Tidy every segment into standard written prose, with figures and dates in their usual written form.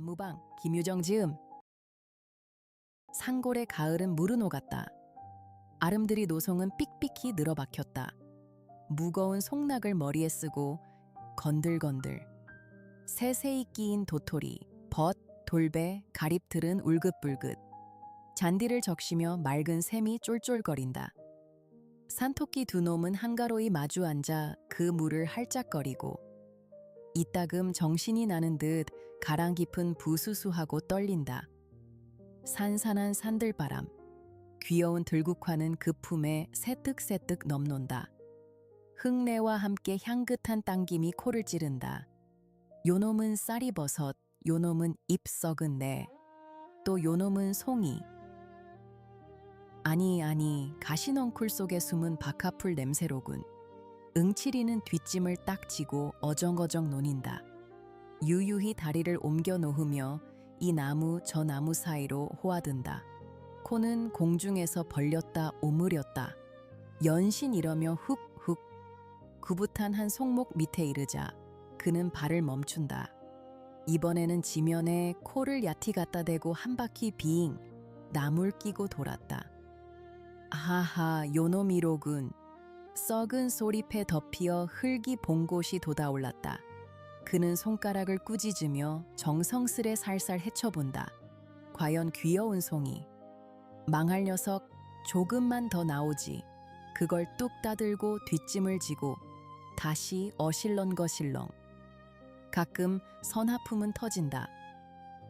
안무방 김유정 지음. 상골의 가을은 물은 오갔다. 아름드리 노송은 삑삑히 늘어박혔다. 무거운 송락을 머리에 쓰고 건들건들 세세히 끼인 도토리, 벗, 돌배, 가립틀은 울긋불긋 잔디를 적시며 맑은 샘이 쫄쫄거린다. 산토끼 두 놈은 한가로이 마주 앉아 그 물을 할짝거리고 이따금 정신이 나는 듯 가랑 깊은 부수수하고 떨린다. 산산한 산들바람, 귀여운 들국화는 그 품에 새뜩새뜩 넘논다. 흙내와 함께 향긋한 당김이 코를 찌른다. 요놈은 쌀이버섯, 요놈은 잎 썩은 내, 또 요놈은 송이. 아니, 가시넝쿨 속에 숨은 박하풀 냄새로군. 응치리는 뒷짐을 딱 지고 어정어정 노닌다. 유유히 다리를 옮겨 놓으며 이 나무 저 나무 사이로 호화든다. 코는 공중에서 벌렸다 오므렸다. 연신 이러며 훅훅. 구붓한 한 송목 밑에 이르자 그는 발을 멈춘다. 이번에는 지면에 코를 야티 갖다 대고 한 바퀴 빙 나물 끼고 돌았다. 하하, 요놈이로군. 썩은 소리패 덮이어 흙이 봉곳이 돋아올랐다. 그는 손가락을 꾸짖으며 정성스레 살살 헤쳐본다. 과연 귀여운 송이. 망할 녀석, 조금만 더 나오지. 그걸 뚝 따들고 뒷짐을 지고 다시 어실렁거실렁. 가끔 선하품은 터진다.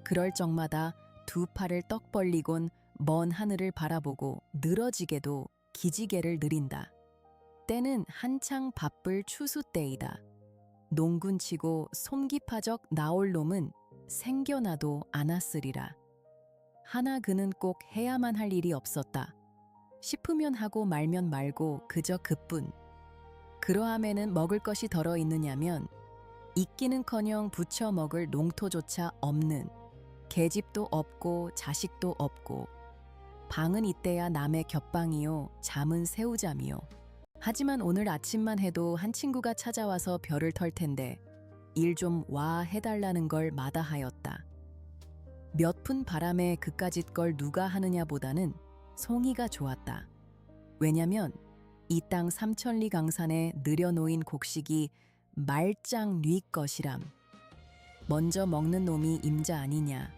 그럴 적마다 두 팔을 떡 벌리곤 먼 하늘을 바라보고 늘어지게도 기지개를 느린다. 때는 한창 바쁠 추수 때이다. 농군치고 솜기파적 나올 놈은 생겨나도 않았으리라. 하나 그는 꼭 해야만 할 일이 없었다. 싶으면 하고 말면 말고 그저 그뿐. 그러함에는 먹을 것이 덜어 있느냐면 있기는커녕 부쳐 먹을 농토조차 없는, 계집도 없고 자식도 없고 방은 이때야 남의 겹방이요 잠은 새우잠이요. 하지만 오늘 아침만 해도 한 친구가 찾아와서 별을 털 텐데 일 좀 와 해달라는 걸 마다하였다. 몇 푼 바람에 그까짓 걸 누가 하느냐보다는 송이가 좋았다. 왜냐면 이 땅 삼천리 강산에 느려놓인 곡식이 말짱 뉘 것이람. 먼저 먹는 놈이 임자 아니냐.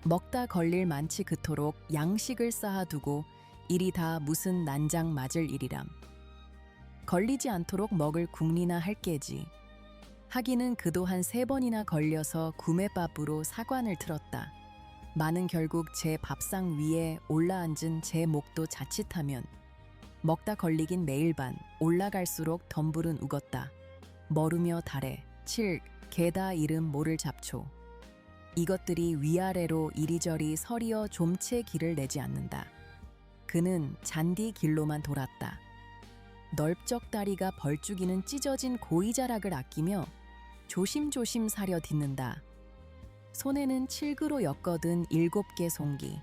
먹다 걸릴 많지 그토록 양식을 쌓아두고 이리 다 무슨 난장 맞을 일이람. 걸리지 않도록 먹을 국리나 할 게지. 하기는 그도 한 3번이나 걸려서 구매밥으로 사관을 틀었다. 마는 결국 제 밥상 위에 올라앉은 제 목도 자칫하면 먹다 걸리긴 매일 반 올라갈수록 덤불은 우겄다. 머루며 달에 게다 이름 모를 잡초. 이것들이 위아래로 이리저리 서리어 좀체 길을 내지 않는다. 그는 잔디 길로만 돌았다. 넓적 다리가 벌쭉이는 찢어진 고이자락을 아끼며 조심조심 사려 딛는다. 손에는 칠그로 엮어든 7개 송기.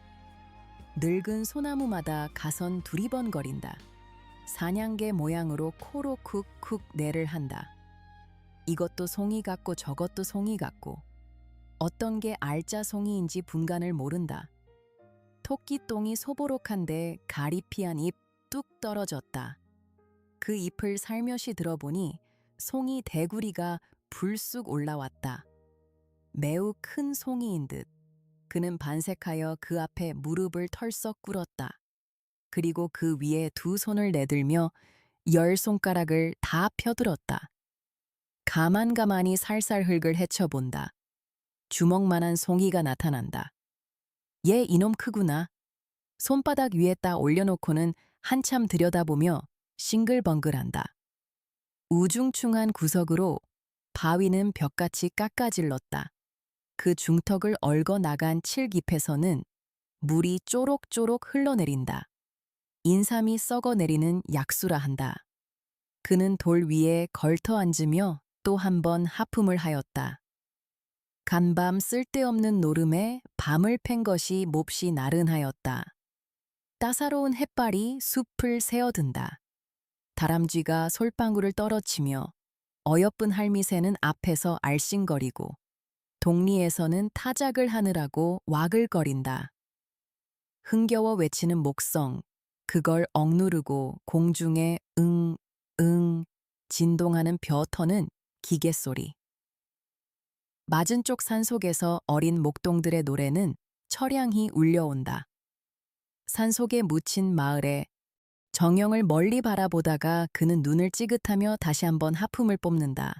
늙은 소나무마다 가선 두리번거린다. 사냥개 모양으로 코로 쿡쿡 내를 한다. 이것도 송이 같고 저것도 송이 같고 어떤 게 알짜 송이인지 분간을 모른다. 토끼똥이 소보록한데 가리피한 입 뚝 떨어졌다. 그 잎을 살며시 들어보니 송이 대구리가 불쑥 올라왔다. 매우 큰 송이인 듯. 그는 반색하여 그 앞에 무릎을 털썩 꿇었다. 그리고 그 위에 두 손을 내들며 10손가락을 다 펴들었다. 가만가만히 살살 흙을 헤쳐본다. 주먹만한 송이가 나타난다. 얘 이놈 크구나. 손바닥 위에다 올려놓고는 한참 들여다보며 싱글벙글한다. 우중충한 구석으로 바위는 벽같이 깎아질렀다. 그 중턱을 얽어 나간 칠깁에서는 물이 쪼록쪼록 흘러내린다. 인삼이 썩어내리는 약수라 한다. 그는 돌 위에 걸터 앉으며 또 한 번 하품을 하였다. 간밤 쓸데없는 노름에 밤을 팬 것이 몹시 나른하였다. 따사로운 햇발이 숲을 새어든다. 다람쥐가 솔방울을 떨어치며 어여쁜 할미새는 앞에서 알씬거리고 동리에서는 타작을 하느라고 와글거린다. 흥겨워 외치는 목성, 그걸 억누르고 공중에 응, 응, 진동하는 벼터는 기계 소리. 맞은 쪽 산속에서 어린 목동들의 노래는 처량히 울려온다. 산속에 묻힌 마을에 정영을 멀리 바라보다가 그는 눈을 찌긋하며 다시 한번 하품을 뽑는다.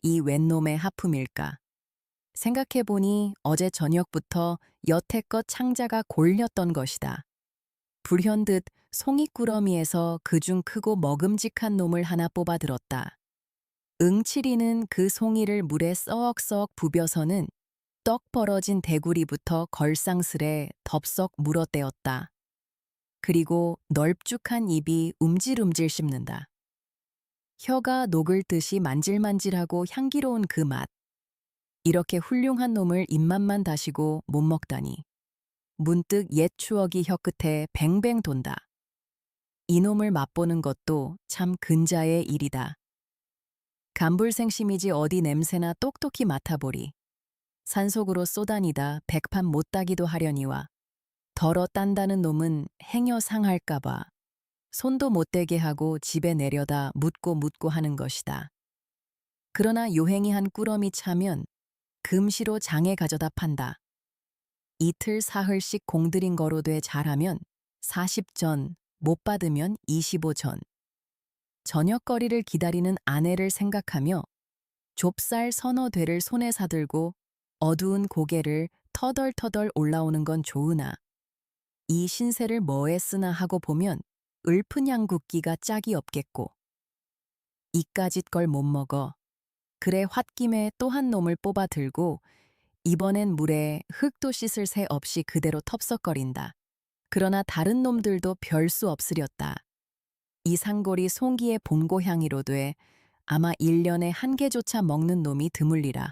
이 웬 놈의 하품일까? 생각해보니 어제 저녁부터 여태껏 창자가 골렸던 것이다. 불현듯 송이꾸러미에서 그중 크고 먹음직한 놈을 하나 뽑아 들었다. 응치리는 그 송이를 물에 썩썩 부벼서는 떡 벌어진 대구리부터 걸상스레 덥석 물어떼었다. 그리고 널쭉한 입이 움찔움찔 씹는다. 혀가 녹을 듯이 만질만질하고 향기로운 그 맛. 이렇게 훌륭한 놈을 입맛만 다시고 못 먹다니. 문득 옛 추억이 혀끝에 뱅뱅 돈다. 이놈을 맛보는 것도 참 근자의 일이다. 간불생심이지 어디 냄새나 똑똑히 맡아보리. 산속으로 쏘다니다 백판 못 따기도 하려니와 덜어 딴다는 놈은 행여 상할까봐 손도 못 대게 하고 집에 내려다 묻고 하는 것이다. 그러나 요행이 한 꾸러미 차면 금시로 장에 가져다 판다. 이틀 사흘씩 공들인 거로 돼 잘하면 40전, 못 받으면 25전. 저녁거리를 기다리는 아내를 생각하며 좁쌀 서너 되를 손에 사들고 어두운 고개를 터덜터덜 올라오는 건 좋으나 이 신세를 뭐에 쓰나 하고 보면 을푼 양국기가 짝이 없겠고 이까짓 걸 못 먹어. 그래 홧김에 또 한 놈을 뽑아 들고 이번엔 물에 흙도 씻을 새 없이 그대로 텁석거린다. 그러나 다른 놈들도 별 수 없으렸다. 이 상골이 송기의 본고향이로 돼 아마 1년에 한 개조차 먹는 놈이 드물리라.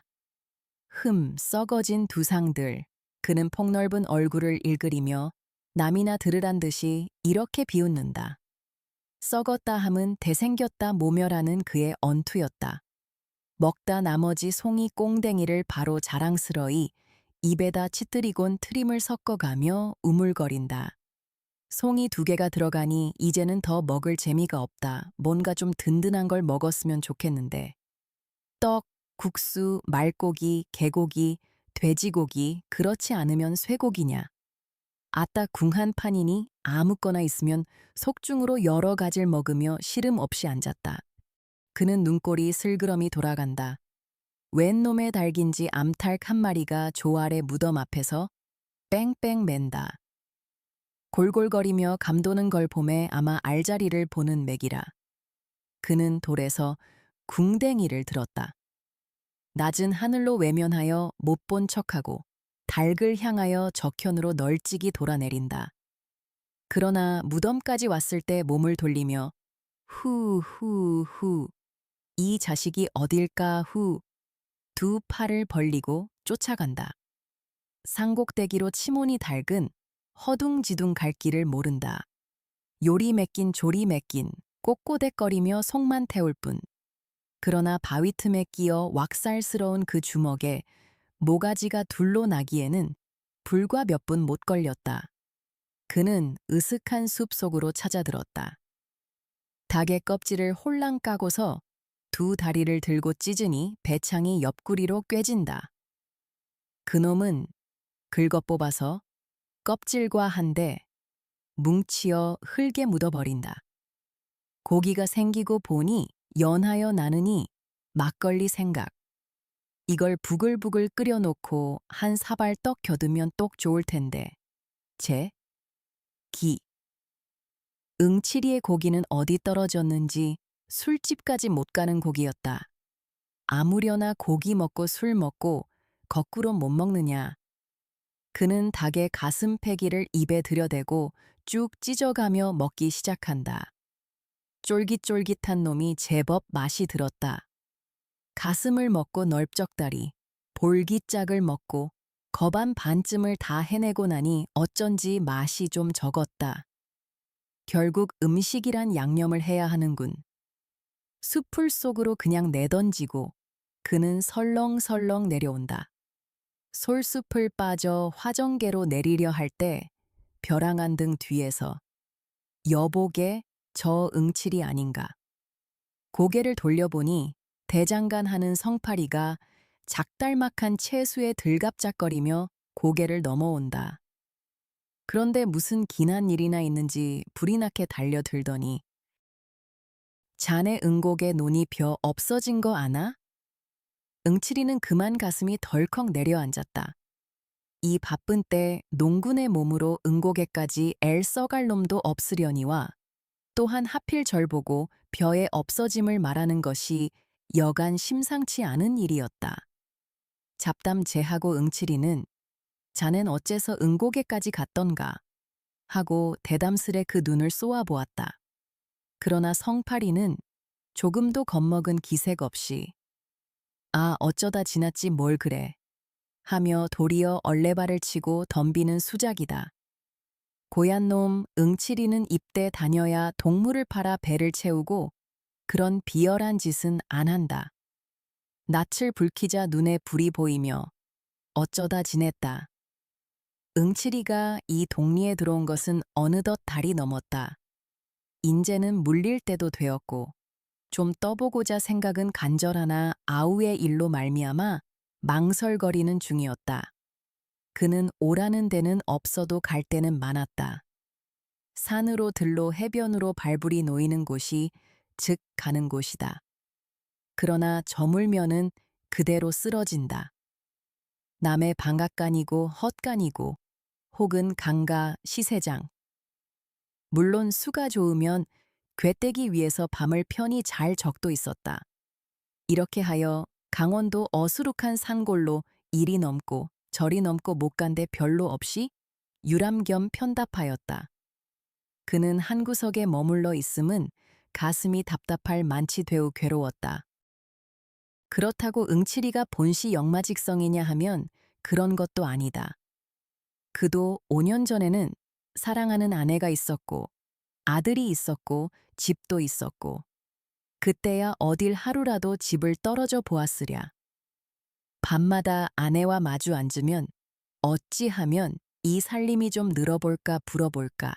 썩어진 두상들. 그는 폭넓은 얼굴을 일그리며 남이나 들으란 듯이 이렇게 비웃는다. 썩었다 함은 대생겼다 모멸하는 그의 언투였다. 먹다 나머지 송이 꽁댕이를 바로 자랑스러이 입에다 치뜨리곤 트림을 섞어가며 우물거린다. 송이 2개가 들어가니 이제는 더 먹을 재미가 없다. 뭔가 좀 든든한 걸 먹었으면 좋겠는데. 떡, 국수, 말고기, 개고기, 돼지고기, 그렇지 않으면 쇠고기냐. 아따 궁 한 판이니 아무거나 있으면 속중으로 여러 가지를 먹으며 시름 없이 앉았다. 그는 눈꼴이 슬그러미 돌아간다. 웬 놈의 닭인지 암탉 한 마리가 조 아래 무덤 앞에서 뺑뺑 맨다. 골골거리며 감도는 걸 봄에 아마 알자리를 보는 맥이라. 그는 돌에서 궁뎅이를 들었다. 낮은 하늘로 외면하여 못 본 척하고 닭을 향하여 적현으로 널찍이 돌아내린다. 그러나 무덤까지 왔을 때 몸을 돌리며 후 이 자식이 어딜까 후 두 팔을 벌리고 쫓아간다. 상곡대기로 치모니 닭은 허둥지둥 갈 길을 모른다. 요리 맡긴 조리 맡긴 꼬꼬댁거리며 속만 태울 뿐. 그러나 바위 틈에 끼어 왁살스러운 그 주먹에 모가지가 둘로 나기에는 불과 몇 분 못 걸렸다. 그는 으슥한 숲 속으로 찾아들었다. 닭의 껍질을 홀랑 까고서 2 다리를 들고 찢으니 배창이 옆구리로 꿰진다. 그놈은 긁어 뽑아서 껍질과 한데 뭉치어 흙에 묻어버린다. 고기가 생기고 보니 연하여 나느니 막걸리 생각. 이걸 부글부글 끓여놓고 한 사발 떡 겨두면 똑 좋을 텐데. 기. 응치리의 고기는 어디 떨어졌는지 술집까지 못 가는 고기였다. 아무려나 고기 먹고 술 먹고 거꾸로 못 먹느냐. 그는 닭의 가슴 패기를 입에 들여대고 쭉 찢어가며 먹기 시작한다. 쫄깃쫄깃한 놈이 제법 맛이 들었다. 가슴을 먹고 넓적다리, 볼기짝을 먹고 거반 반쯤을 다 해내고 나니 어쩐지 맛이 좀 적었다. 결국 음식이란 양념을 해야 하는군. 숲풀 속으로 그냥 내던지고 그는 설렁설렁 내려온다. 솔숲을 빠져 화정계로 내리려 할 때 벼랑한 등 뒤에서 여보게 저 응칠이 아닌가. 고개를 돌려보니 대장간 하는 성파리가 작달막한 채수에 들갑작거리며 고개를 넘어온다. 그런데 무슨 기난 일이나 있는지 불이 나게 달려들더니 자네 응곡에 논이 벼 없어진 거 아나? 응칠이는 그만 가슴이 덜컥 내려앉았다. 이 바쁜 때 농군의 몸으로 응곡에까지 엘 써갈 놈도 없으려니와 또한 하필 절 보고 벼의 없어짐을 말하는 것이 여간 심상치 않은 일이었다. 잡담 제하고 응칠이는 자넨 어째서 응곡에까지 갔던가 하고 대담스레 그 눈을 쏘아보았다. 그러나 성파리는 조금도 겁먹은 기색 없이 아 어쩌다 지났지 뭘 그래 하며 도리어 얼레발을 치고 덤비는 수작이다. 고얀 놈 응칠이는 입대 다녀야 동물을 팔아 배를 채우고 그런 비열한 짓은 안 한다. 낯을 붉히자 눈에 불이 보이며 어쩌다 지냈다. 응칠이가 이 동리에 들어온 것은 어느덧 달이 넘었다. 인제는 물릴 때도 되었고 좀 떠보고자 생각은 간절하나 아우의 일로 말미암아 망설거리는 중이었다. 그는 오라는 데는 없어도 갈 데는 많았다. 산으로 들로 해변으로 발불이 놓이는 곳이 즉 가는 곳이다. 그러나 저물면은 그대로 쓰러진다. 남의 방앗간이고 헛간이고 혹은 강가 시세장. 물론 수가 좋으면 궤떼기 위해서 밤을 편히 잘 적도 있었다. 이렇게 하여 강원도 어수룩한 산골로 이리 넘고 저리 넘고 못 간 데 별로 없이 유람겸 편답하였다. 그는 한 구석에 머물러 있음은 가슴이 답답할 만치 되우 괴로웠다. 그렇다고 응칠이가 본시 역마직성이냐 하면 그런 것도 아니다. 그도 5년 전에는 사랑하는 아내가 있었고 아들이 있었고 집도 있었고 그때야 어딜 하루라도 집을 떨어져 보았으랴. 밤마다 아내와 마주 앉으면 어찌하면 이 살림이 좀 늘어볼까 불어볼까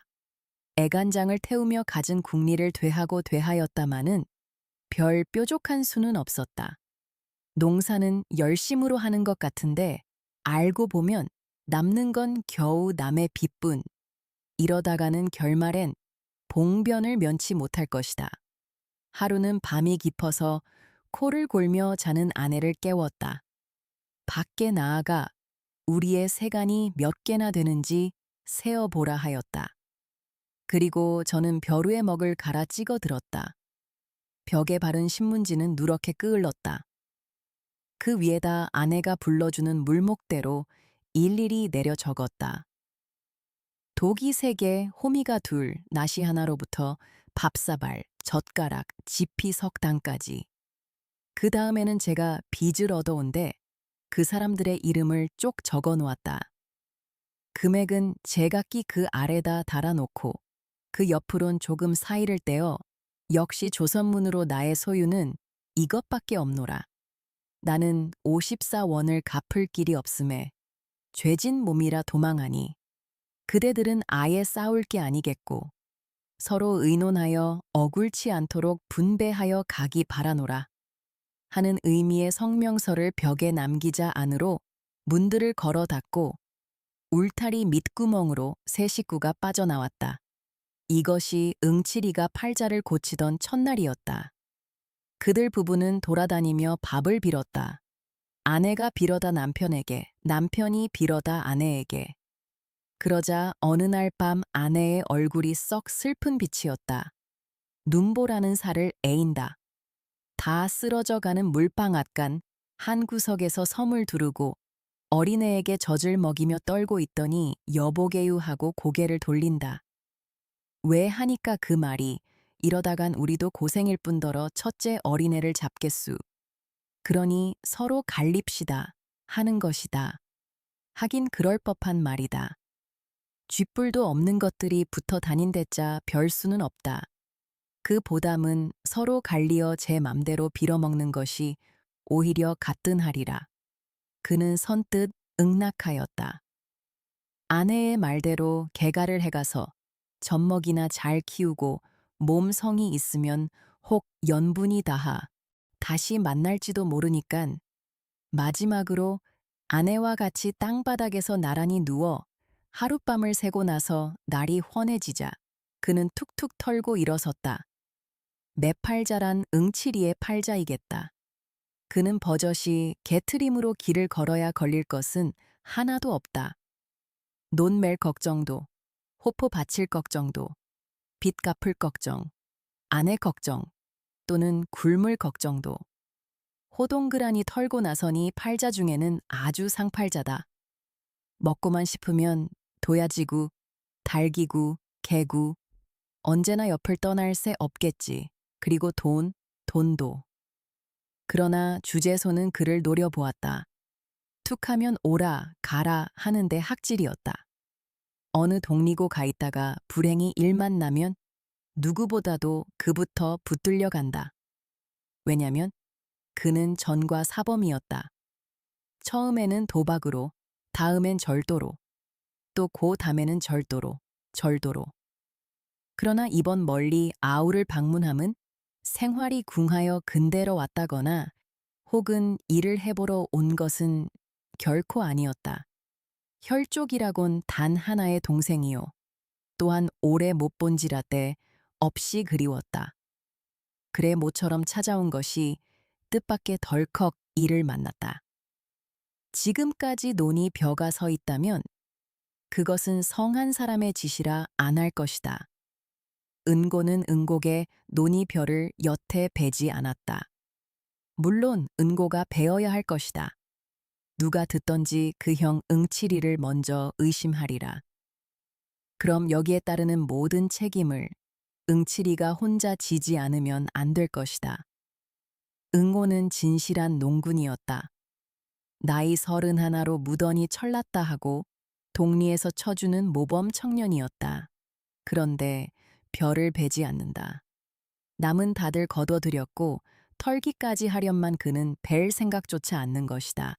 애간장을 태우며 갖은 국리를 되하고 되하였다마는 별 뾰족한 수는 없었다. 농사는 열심으로 하는 것 같은데 알고 보면 남는 건 겨우 남의 빚뿐. 이러다가는 결말엔 봉변을 면치 못할 것이다. 하루는 밤이 깊어서 코를 골며 자는 아내를 깨웠다. 밖에 나아가 우리의 세간이 몇 개나 되는지 세어보라 하였다. 그리고 저는 벼루의 먹을 갈아 찍어 들었다. 벽에 바른 신문지는 누렇게 끄을렀다. 그 위에다 아내가 불러주는 물목대로 일일이 내려 적었다. 독이 3개, 호미가 2, 나시 하나로부터 밥사발, 젓가락, 지피 석당까지. 그 다음에는 제가 빚을 얻어온데 그 사람들의 이름을 쪽 적어 놓았다. 금액은 제각기 그 아래다 달아놓고 그 옆으론 조금 사이를 떼어 역시 조선문으로 나의 소유는 이것밖에 없노라. 나는 54원을 갚을 길이 없음에 죄진 몸이라 도망하니 그대들은 아예 싸울 게 아니겠고 서로 의논하여 억울치 않도록 분배하여 가기 바라노라 하는 의미의 성명서를 벽에 남기자 안으로 문들을 걸어 닫고 울타리 밑구멍으로 세 식구가 빠져나왔다. 이것이 응칠이가 팔자를 고치던 첫날이었다. 그들 부부는 돌아다니며 밥을 빌었다. 아내가 빌어다 남편에게, 남편이 빌어다 아내에게. 그러자 어느 날 밤 아내의 얼굴이 썩 슬픈 빛이었다. 눈보라는 살을 애인다. 다 쓰러져가는 물방앗간 한 구석에서 섬을 두르고 어린애에게 젖을 먹이며 떨고 있더니 여보게유 하고 고개를 돌린다. 왜 하니까 그 말이 이러다간 우리도 고생일 뿐더러 첫째 어린애를 잡겠수. 그러니 서로 갈립시다 하는 것이다. 하긴 그럴 법한 말이다. 쥐뿔도 없는 것들이 붙어 다닌댔자 별 수는 없다. 그 보담은 서로 갈리어 제 맘대로 빌어먹는 것이 오히려 같든하리라. 그는 선뜻 응낙하였다. 아내의 말대로 개가를 해가서 젖먹이나 잘 키우고 몸 성이 있으면 혹 연분이 닿아 다시 만날지도 모르니깐 마지막으로 아내와 같이 땅바닥에서 나란히 누워 하룻밤을 새고 나서 날이 훤해지자 그는 툭툭 털고 일어섰다. 매팔자란 응치리의 팔자이겠다. 그는 버젓이 개트림으로 길을 걸어야 걸릴 것은 하나도 없다. 논 맬 걱정도, 호포 바칠 걱정도, 빚 갚을 걱정, 아내 걱정, 또는 굶을 걱정도. 호동그라니 털고 나서니 팔자 중에는 아주 상팔자다. 먹고만 싶으면 도야지구, 달기구, 개구, 언제나 옆을 떠날 새 없겠지. 그리고 돈도. 그러나 주제소는 그를 노려보았다. 툭하면 오라, 가라 하는데 학질이었다. 어느 동리고 가 있다가 불행히 일만 나면 누구보다도 그부터 붙들려 간다. 왜냐면 그는 전과 사범이었다. 처음에는 도박으로, 다음엔 절도로, 또 그 다음에는 절도로. 그러나 이번 멀리 아우를 방문함은 생활이 궁하여 근대로 왔다거나 혹은 일을 해보러 온 것은 결코 아니었다. 혈족이라곤 단 하나의 동생이요. 또한 오래 못 본지라 때 없이 그리웠다. 그래 모처럼 찾아온 것이 뜻밖의 덜컥 이를 만났다. 지금까지 논이 벼가 서 있다면 그것은 성한 사람의 짓이라 안 할 것이다. 은고는 은곡에 논이 벼를 여태 베지 않았다. 물론 은고가 베어야 할 것이다. 누가 듣던지 그 형 응치리를 먼저 의심하리라. 그럼 여기에 따르는 모든 책임을 응치리가 혼자 지지 않으면 안 될 것이다. 응호는 진실한 농군이었다. 나이 31로 무던히 철났다 하고 동리에서 쳐주는 모범 청년이었다. 그런데 별을 베지 않는다. 남은 다들 거둬들였고 털기까지 하련만 그는 벨 생각조차 않는 것이다.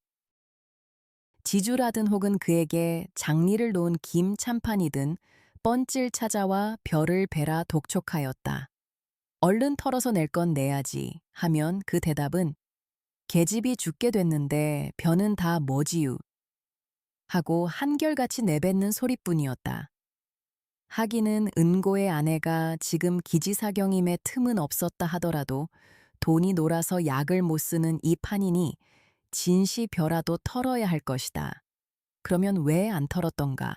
지주라든 혹은 그에게 장리를 놓은 김 참판이든 뻔질 찾아와 별을 베라 독촉하였다. 얼른 털어서 낼 건 내야지 하면 그 대답은 계집이 죽게 됐는데 벼는 다 뭐지유 하고 한결같이 내뱉는 소리뿐이었다. 하기는 은고의 아내가 지금 기지사경임에 틈은 없었다 하더라도 돈이 놀아서 약을 못 쓰는 이 판이니 진시 벼라도 털어야 할 것이다. 그러면 왜 안 털었던가?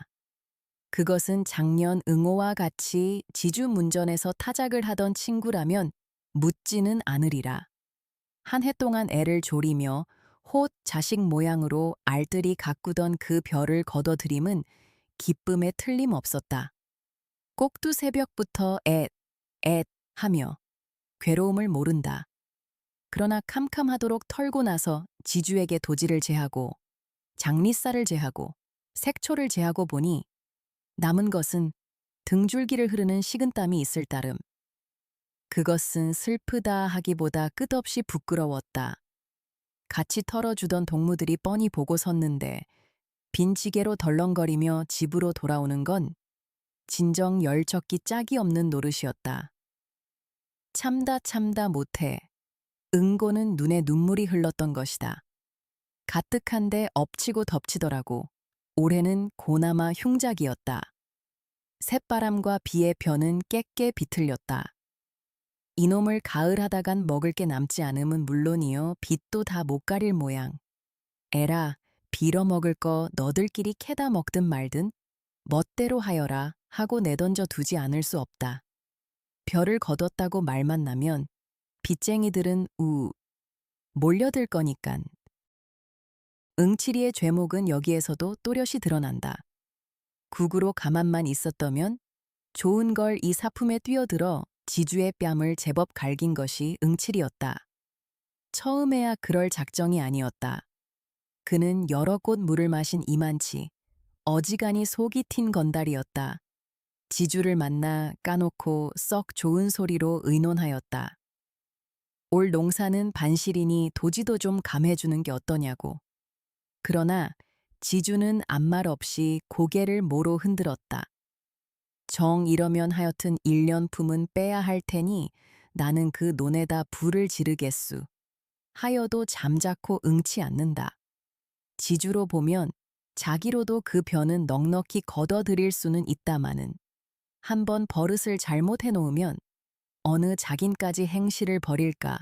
그것은 작년 응호와 같이 지주문전에서 타작을 하던 친구라면 묻지는 않으리라. 한 해 동안 애를 졸이며 홑 자식 모양으로 알뜰히 가꾸던 그 벼를 걷어들임은 기쁨에 틀림없었다. 꼭두 새벽부터 앳 하며 괴로움을 모른다. 그러나 캄캄하도록 털고 나서 지주에게 도지를 제하고 장리쌀을 제하고 색초를 제하고 보니 남은 것은 등줄기를 흐르는 식은땀이 있을 따름. 그것은 슬프다 하기보다 끝없이 부끄러웠다. 같이 털어주던 동무들이 뻔히 보고 섰는데 빈지게로 덜렁거리며 집으로 돌아오는 건 진정 열적기 짝이 없는 노릇이었다. 참다 못해 응고는 눈에 눈물이 흘렀던 것이다. 가뜩한데 엎치고 덮치더라고. 올해는 고나마 흉작이었다. 새바람과 비의 벼는 깨깨 비틀렸다. 이놈을 가을하다간 먹을 게 남지 않음은 물론이요 빚도 다 못 가릴 모양. 에라, 빌어먹을 거 너들끼리 캐다 먹든 말든 멋대로 하여라 하고 내던져 두지 않을 수 없다. 벼를 거뒀다고 말만 나면 빚쟁이들은 몰려들 거니깐. 응치리의 죄목은 여기에서도 또렷이 드러난다. 국으로 가만만 있었다면 좋은 걸 이 사품에 뛰어들어 지주의 뺨을 제법 갈긴 것이 응칠이었다. 처음에야 그럴 작정이 아니었다. 그는 여러 곳 물을 마신 이만치 어지간히 속이 튄 건달이었다. 지주를 만나 까놓고 썩 좋은 소리로 의논하였다. 올 농사는 반실이니 도지도 좀 감해주는 게 어떠냐고. 그러나 지주는 아무 말 없이 고개를 모로 흔들었다. 정 이러면 하여튼 1년 품은 빼야 할 테니 나는 그 논에다 불을 지르겠수. 하여도 잠자코 응치 않는다. 지주로 보면 자기로도 그 변은 넉넉히 걷어들일 수는 있다마는 한번 버릇을 잘못해 놓으면 어느 자긴까지 행실을 벌일까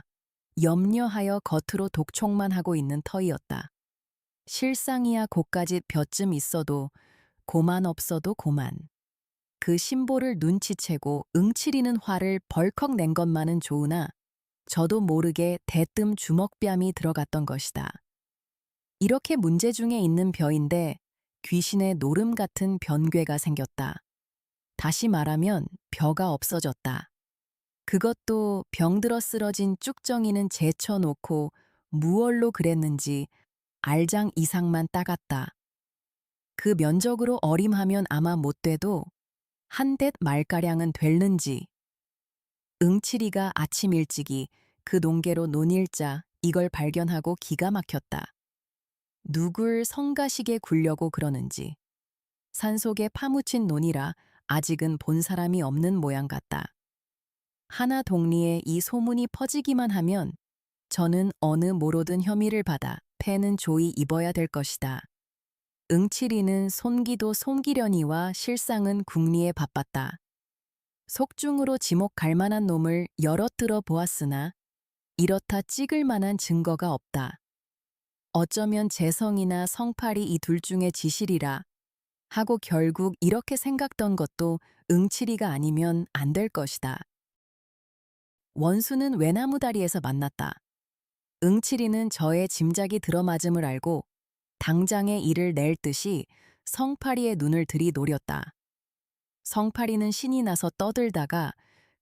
염려하여 겉으로 독촉만 하고 있는 터이었다. 실상이야 고까짓 볕쯤 있어도 고만 없어도 고만. 그 심보를 눈치채고 응치리는 화를 벌컥 낸 것만은 좋으나 저도 모르게 대뜸 주먹뺨이 들어갔던 것이다. 이렇게 문제 중에 있는 벼인데 귀신의 노름 같은 변괴가 생겼다. 다시 말하면 벼가 없어졌다. 그것도 병들어 쓰러진 쭉정이는 제쳐놓고 무얼로 그랬는지 알장 이상만 따갔다. 그 면적으로 어림하면 아마 못 돼도 한 뎃 말가량은 될는지. 응치리가 아침 일찍이 그 농계로 논일자 이걸 발견하고 기가 막혔다. 누굴 성가시게 굴려고 그러는지. 산속에 파묻힌 논이라 아직은 본 사람이 없는 모양 같다. 하나 동리에 이 소문이 퍼지기만 하면 저는 어느 모로든 혐의를 받아 패는 조이 입어야 될 것이다. 응치리는 손기도 손기려니와 실상은 궁리에 바빴다. 속중으로 지목 갈 만한 놈을 여럿 들어 보았으나 이렇다 찍을 만한 증거가 없다. 어쩌면 재성이나 성팔이 이 둘 중에 지실이라 하고 결국 이렇게 생각던 것도 응치리가 아니면 안 될 것이다. 원수는 외나무다리에서 만났다. 응치리는 저의 짐작이 들어맞음을 알고 당장에 이를 낼 듯이 성파리의 눈을 들이노렸다. 성파리는 신이 나서 떠들다가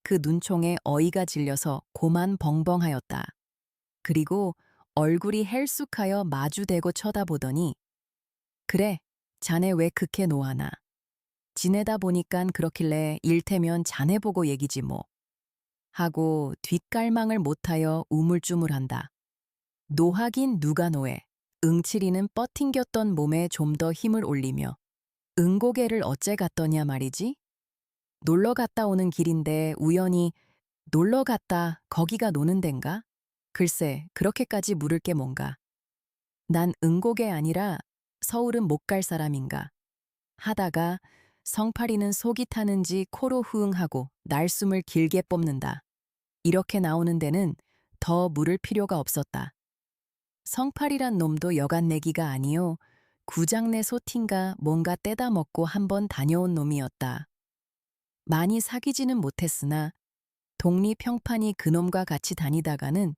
그 눈총에 어이가 질려서 고만 벙벙하였다. 그리고 얼굴이 헬쑥하여 마주대고 쳐다보더니 그래, 자네 왜 극해 노하나. 지내다 보니깐 그렇길래 일테면 자네 보고 얘기지 뭐. 하고 뒷갈망을 못하여 우물쭈물한다. 노하긴 누가 노해. 응치리는 뻗팅겼던 몸에 좀 더 힘을 올리며 응고개를 어째 갔더냐 말이지? 놀러 갔다 오는 길인데 우연히 놀러 갔다 거기가 노는 덴가? 글쎄 그렇게까지 물을 게 뭔가. 난 응고개 아니라 서울은 못 갈 사람인가. 하다가 성파리는 속이 타는지 코로 후응하고 날숨을 길게 뽑는다. 이렇게 나오는 데는 더 물을 필요가 없었다. 성팔이란 놈도 여간 내기가 아니요. 구장내 소틴가 뭔가 떼다 먹고 한번 다녀온 놈이었다. 많이 사귀지는 못했으나 독립평판이 그놈과 같이 다니다가는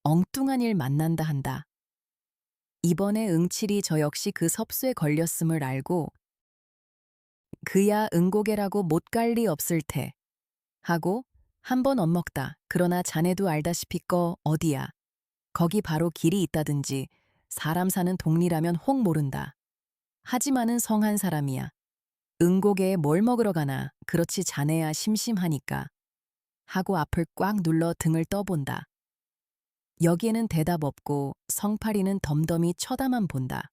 엉뚱한 일 만난다 한다. 이번에 응칠이 저 역시 그 섭수에 걸렸음을 알고 그야 응고개라고 못 갈 리 없을 테 하고 한번 엿먹다. 그러나 자네도 알다시피 거 어디야. 거기 바로 길이 있다든지 사람 사는 동리라면 혹 모른다. 하지만은 성한 사람이야. 응고개에 뭘 먹으러 가나 그렇지 자네야 심심하니까. 하고 앞을 꽉 눌러 등을 떠본다. 여기에는 대답 없고 성파리는 덤덤히 쳐다만 본다.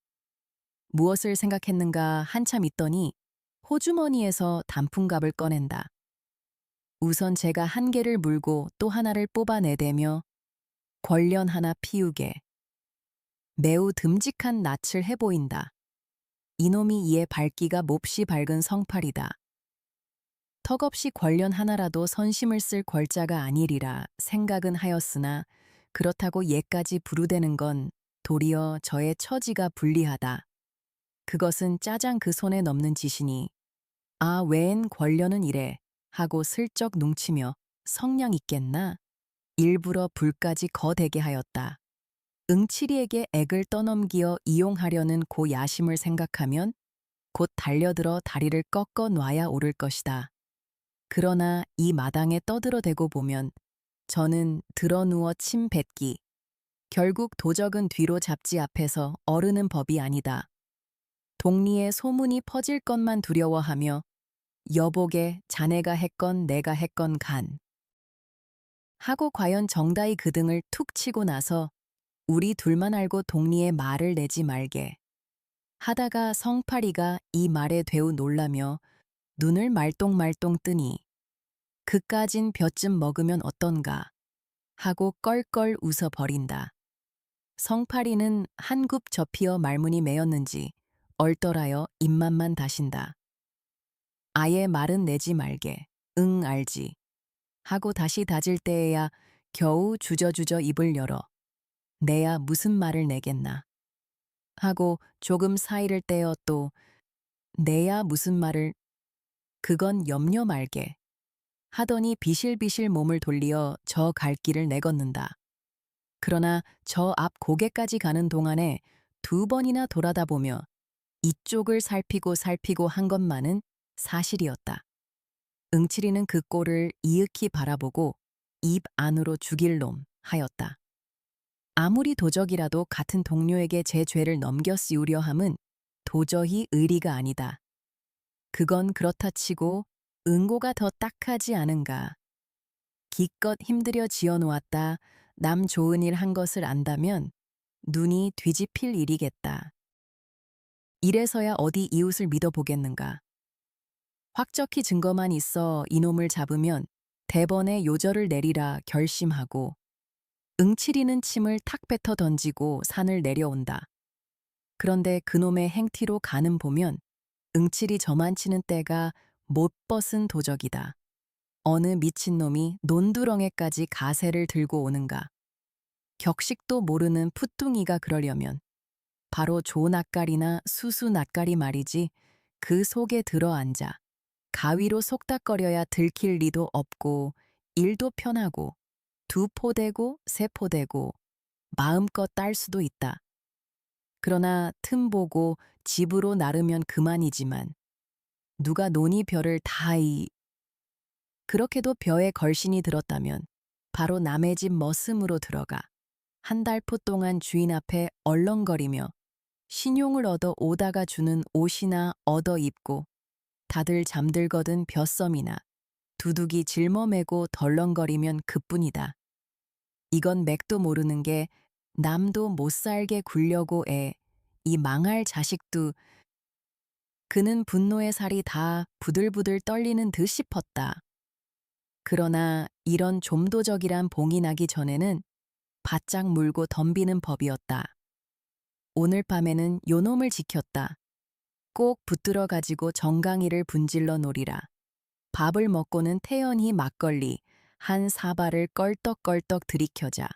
무엇을 생각했는가 한참 있더니 호주머니에서 단풍갑을 꺼낸다. 우선 제가 한 개를 물고 또 하나를 뽑아내대며 권련 하나 피우게. 매우 듬직한 낯을 해보인다. 이놈이 이에 밝기가 몹시 밝은 성팔이다. 턱없이 권련 하나라도 선심을 쓸 권자가 아니리라 생각은 하였으나 그렇다고 얘까지 부르대는 건 도리어 저의 처지가 불리하다. 그것은 짜장 그 손에 넘는 짓이니 아 웬 권련은 이래 하고 슬쩍 뭉치며 성량 있겠나? 일부러 불까지 거대게 하였다. 응치리에게 액을 떠넘기어 이용하려는 고 야심을 생각하면 곧 달려들어 다리를 꺾어 놔야 오를 것이다. 그러나 이 마당에 떠들어대고 보면 저는 드러누워 침 뱉기. 결국 도적은 뒤로 잡지 앞에서 어르는 법이 아니다. 동리에 소문이 퍼질 것만 두려워하며 여보게 자네가 했건 내가 했건 간. 하고 과연 정다이 그 등을 툭 치고 나서 우리 둘만 알고 동리에 말을 내지 말게. 하다가 성파리가 이 말에 되우 놀라며 눈을 말똥말똥 뜨니 그까진 벼쯤 먹으면 어떤가 하고 껄껄 웃어 버린다. 성파리는 한 굽 접히어 말문이 메었는지 얼떨하여 입맛만 다신다. 아예 말은 내지 말게. 응 알지. 하고 다시 다질 때에야 겨우 주저주저 입을 열어. 내야 무슨 말을 내겠나. 하고 조금 사이를 떼어 또 내야 무슨 말을 그건 염려 말게. 하더니 비실비실 몸을 돌리어 저 갈 길을 내걷는다. 그러나 저 앞 고개까지 가는 동안에 두 번이나 돌아다 보며 이쪽을 살피고 한 것만은 사실이었다. 응칠이는 그 꼴을 이윽히 바라보고 입 안으로 죽일 놈 하였다. 아무리 도적이라도 같은 동료에게 제 죄를 넘겨 씌우려 함은 도저히 의리가 아니다. 그건 그렇다 치고 응고가 더 딱하지 않은가. 기껏 힘들여 지어놓았다 남 좋은 일 한 것을 안다면 눈이 뒤집힐 일이겠다. 이래서야 어디 이웃을 믿어보겠는가. 확적히 증거만 있어 이놈을 잡으면 대번에 요절을 내리라 결심하고 응칠이는 침을 탁 뱉어 던지고 산을 내려온다. 그런데 그놈의 행티로 가는 보면 응칠이 저만 치는 때가 못 벗은 도적이다. 어느 미친놈이 논두렁에까지 가세를 들고 오는가. 격식도 모르는 풋둥이가 그러려면 바로 조낫가리나 수수낫가리 말이지 그 속에 들어앉아 가위로 속닥거려야 들킬 리도 없고 일도 편하고 두 포대고 세 포대고 마음껏 딸 수도 있다. 그러나 틈 보고 집으로 나르면 그만이지만 누가 논이 벼를 그렇게도 벼에 걸신이 들었다면 바로 남의 집 머슴으로 들어가 한 달포 동안 주인 앞에 얼렁거리며 신용을 얻어 오다가 주는 옷이나 얻어 입고 다들 잠들거든 벼섬이나 두둑이 짊어매고 덜렁거리면 그뿐이다. 이건 맥도 모르는 게 남도 못 살게 굴려고 이 망할 자식도 그는 분노의 살이 다 부들부들 떨리는 듯 싶었다. 그러나 이런 좀도적이란 봉이 나기 전에는 바짝 물고 덤비는 법이었다. 오늘 밤에는 요놈을 지켰다. 꼭 붙들어 가지고 정강이를 분질러 놓으리라. 밥을 먹고는 태연히 막걸리 한 사발을 껄떡껄떡 들이켜자.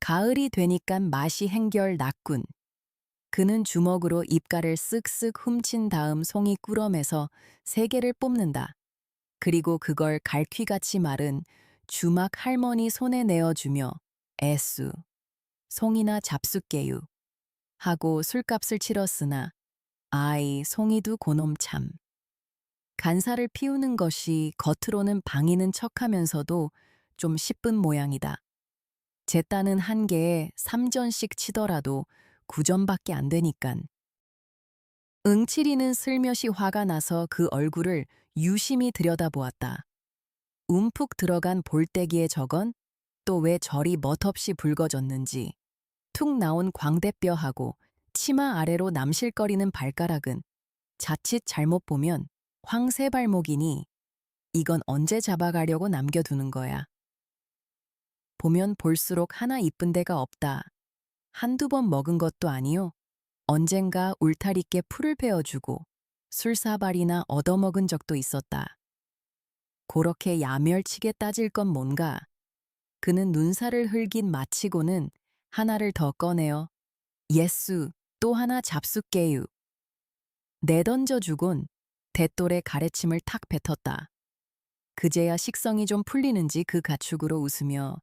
가을이 되니깐 맛이 행결 났군. 그는 주먹으로 입가를 쓱쓱 훔친 다음 송이 꾸러매서 세 개를 뽑는다. 그리고 그걸 갈퀴같이 마른 주막 할머니 손에 내어주며 애수, 송이나 잡숫게유 하고 술값을 치렀으나 아이 송이도 고놈 참. 간사를 피우는 것이 겉으로는 방이는 척하면서도 좀 시쁜 모양이다. 제 딴은 한 개에 3전씩 치더라도 9전밖에 안 되니깐. 응칠이는 슬며시 화가 나서 그 얼굴을 유심히 들여다보았다. 움푹 들어간 볼때기에 저건 또 왜 저리 멋없이 붉어졌는지 툭 나온 광대뼈하고 치마 아래로 남실거리는 발가락은 자칫 잘못 보면 황새발목이니 이건 언제 잡아가려고 남겨두는 거야. 보면 볼수록 하나 이쁜 데가 없다. 한두 번 먹은 것도 아니요. 언젠가 울타리께 풀을 베어주고 술사발이나 얻어먹은 적도 있었다. 그렇게 야멸치게 따질 건 뭔가. 그는 눈살을 흘긴 마치고는 하나를 더 꺼내어 예수 또 하나 잡숫게유. 내던져주곤 대똘에 가래침을 탁 뱉었다. 그제야 식성이 좀 풀리는지 그 가축으로 웃으며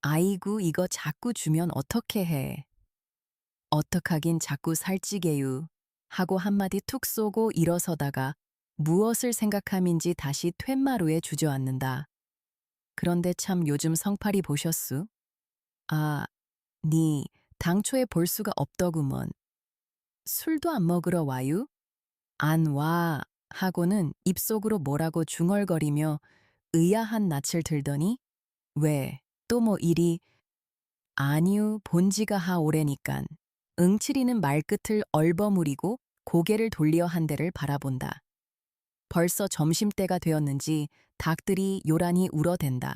아이고 이거 자꾸 주면 어떻게 해. 어떡하긴 자꾸 살찌게유 하고 한마디 툭 쏘고 일어서다가 무엇을 생각함인지 다시 툇마루에 주저앉는다. 그런데 참 요즘 성팔이 보셨수? 아, 니 당초에 볼 수가 없더구먼. 술도 안 먹으러 와유? 안 와 하고는 입속으로 뭐라고 중얼거리며 의아한 낯을 들더니 왜 또 뭐 일이 아니유 본지가 하 오래니깐 응치리는 말끝을 얼버무리고 고개를 돌려 한 대를 바라본다. 벌써 점심때가 되었는지 닭들이 요란히 울어댄다.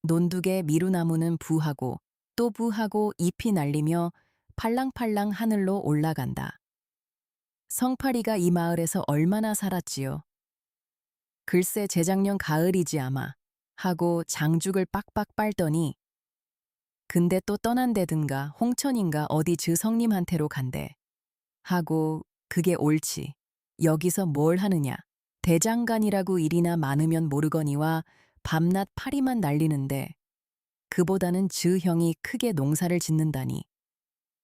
논둑의 미루나무는 부하고 또 부하고 잎이 날리며 팔랑팔랑 하늘로 올라간다. 성파리가 이 마을에서 얼마나 살았지요? 글쎄 재작년 가을이지 아마 하고 장죽을 빡빡 빨더니 근데 또 떠난대든가 홍천인가 어디 즈성님한테로 간대. 하고 그게 옳지. 여기서 뭘 하느냐. 대장간이라고 일이나 많으면 모르거니와 밤낮 파리만 날리는데 그보다는 즈 형이 크게 농사를 짓는다니.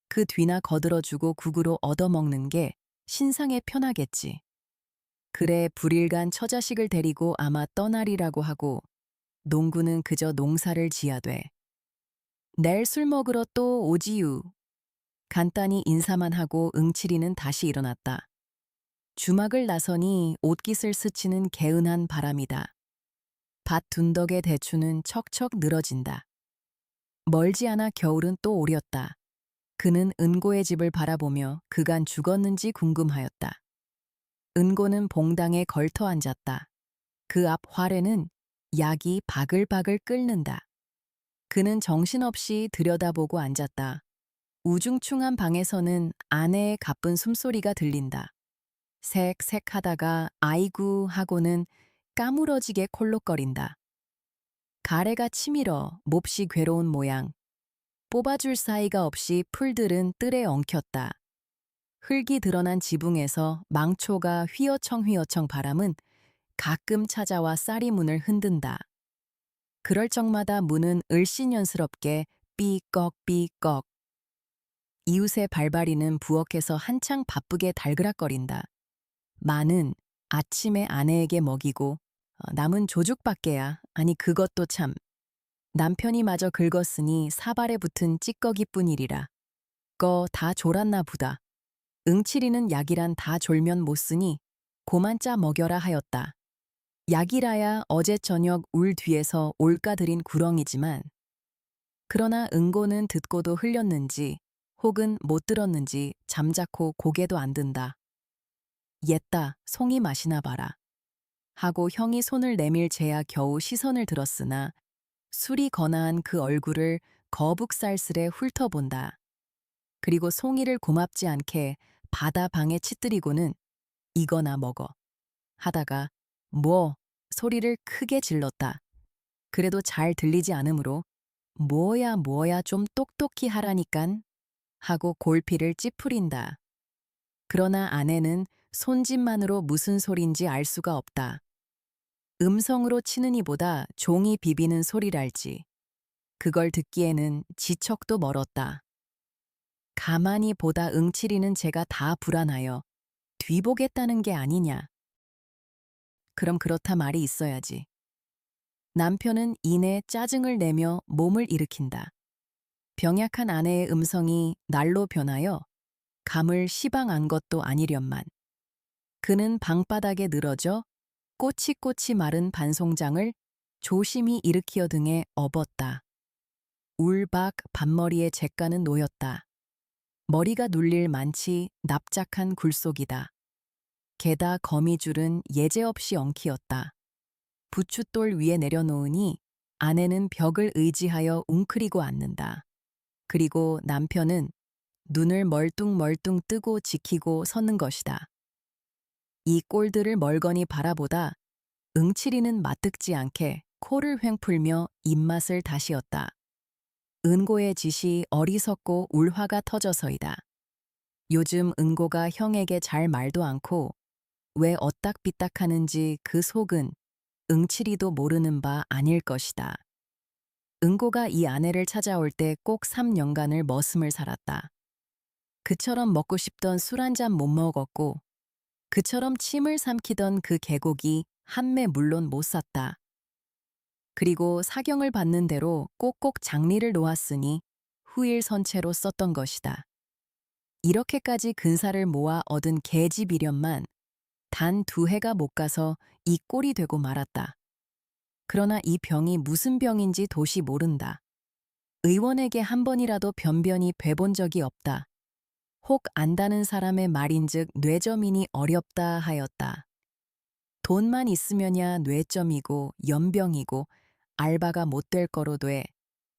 그 뒤나 거들어주고 국으로 얻어먹는 게 신상에 편하겠지. 그래 불일간 처자식을 데리고 아마 떠나리라고 하고 농구는 그저 농사를 지야돼. 내일 술 먹으러 또 오지유. 간단히 인사만 하고 응치리는 다시 일어났다. 주막을 나서니 옷깃을 스치는 개운한 바람이다. 밭 둔덕의 대추는 척척 늘어진다. 멀지 않아 겨울은 또 오렸다. 그는 은고의 집을 바라보며 그간 죽었는지 궁금하였다. 은고는 봉당에 걸터 앉았다. 그 앞 활에는 약이 바글바글 끓는다. 그는 정신없이 들여다보고 앉았다. 우중충한 방에서는 아내의 가쁜 숨소리가 들린다. 색색 하다가 아이구 하고는 까무러지게 콜록거린다. 가래가 치밀어 몹시 괴로운 모양. 뽑아줄 사이가 없이 풀들은 뜰에 엉켰다. 흙이 드러난 지붕에서 망초가 휘어청 바람은 가끔 찾아와 쌀이 문을 흔든다. 그럴 적마다 문은 을씨년스럽게 삐꺽삐꺽. 이웃의 발바리는 부엌에서 한창 바쁘게 달그락거린다. 마는 아침에 아내에게 먹이고 남은 조죽밖에야. 아니 그것도 참. 남편이 마저 긁었으니 사발에 붙은 찌꺼기뿐이리라. 거 다 졸았나 보다. 응치리는 약이란 다 졸면 못 쓰니 고만 짜 먹여라 하였다. 약이라야 어제 저녁 울 뒤에서 올까들인 구렁이지만 그러나 응고는 듣고도 흘렸는지 혹은 못 들었는지 잠자코 고개도 안 든다. 옛다 송이 마시나 봐라. 하고 형이 손을 내밀 재야 겨우 시선을 들었으나 술이 거나한 그 얼굴을 거북살스레 훑어본다. 그리고 송이를 고맙지 않게 바다 방에 치뜨리고는 이거나 먹어 하다가 뭐 소리를 크게 질렀다. 그래도 잘 들리지 않으므로 뭐야 좀 똑똑히 하라니깐 하고 골피를 찌푸린다. 그러나 아내는 손짓만으로 무슨 소린지 알 수가 없다. 음성으로 치는 이보다 종이 비비는 소리랄지. 그걸 듣기에는 지척도 멀었다. 가만히 보다 응치리는 제가 다 불안하여 뒤보겠다는 게 아니냐. 그럼 그렇다 말이 있어야지. 남편은 이내 짜증을 내며 몸을 일으킨다. 병약한 아내의 음성이 날로 변하여 감을 시방 안 것도 아니련만. 그는 방바닥에 늘어져 꼬치꼬치 마른 반송장을 조심히 일으키어 등에 업었다. 울박 반머리에 잿가는 놓였다. 머리가 눌릴 만치 납작한 굴속이다. 게다 거미줄은 예제없이 엉키었다. 부춧돌 위에 내려놓으니 아내는 벽을 의지하여 웅크리고 앉는다. 그리고 남편은 눈을 멀뚱멀뚱 뜨고 지키고 서는 것이다. 이 꼴들을 멀거니 바라보다 응치리는 맞듣지 않게 코를 휑풀며 입맛을 다시었다. 은고의 짓이 어리석고 울화가 터져서이다. 요즘 은고가 형에게 잘 말도 않고 왜 어딱비딱하는지 그 속은 응치리도 모르는 바 아닐 것이다. 은고가 이 아내를 찾아올 때 꼭 3년간을 머슴을 살았다. 그처럼 먹고 싶던 술 한 잔 못 먹었고 그처럼 침을 삼키던 그 계곡이 한 매 물론 못 샀다. 그리고 사경을 받는 대로 꼭꼭 장리를 놓았으니 후일 선체로 썼던 것이다. 이렇게까지 근사를 모아 얻은 계집이련만 단 2해가 못 가서 이 꼴이 되고 말았다. 그러나 이 병이 무슨 병인지 도시 모른다. 의원에게 한 번이라도 변변히 뵈본 적이 없다. 혹 안다는 사람의 말인즉 뇌점이니 어렵다 하였다. 돈만 있으면야 뇌점이고 연병이고 알바가 못 될 거로 돼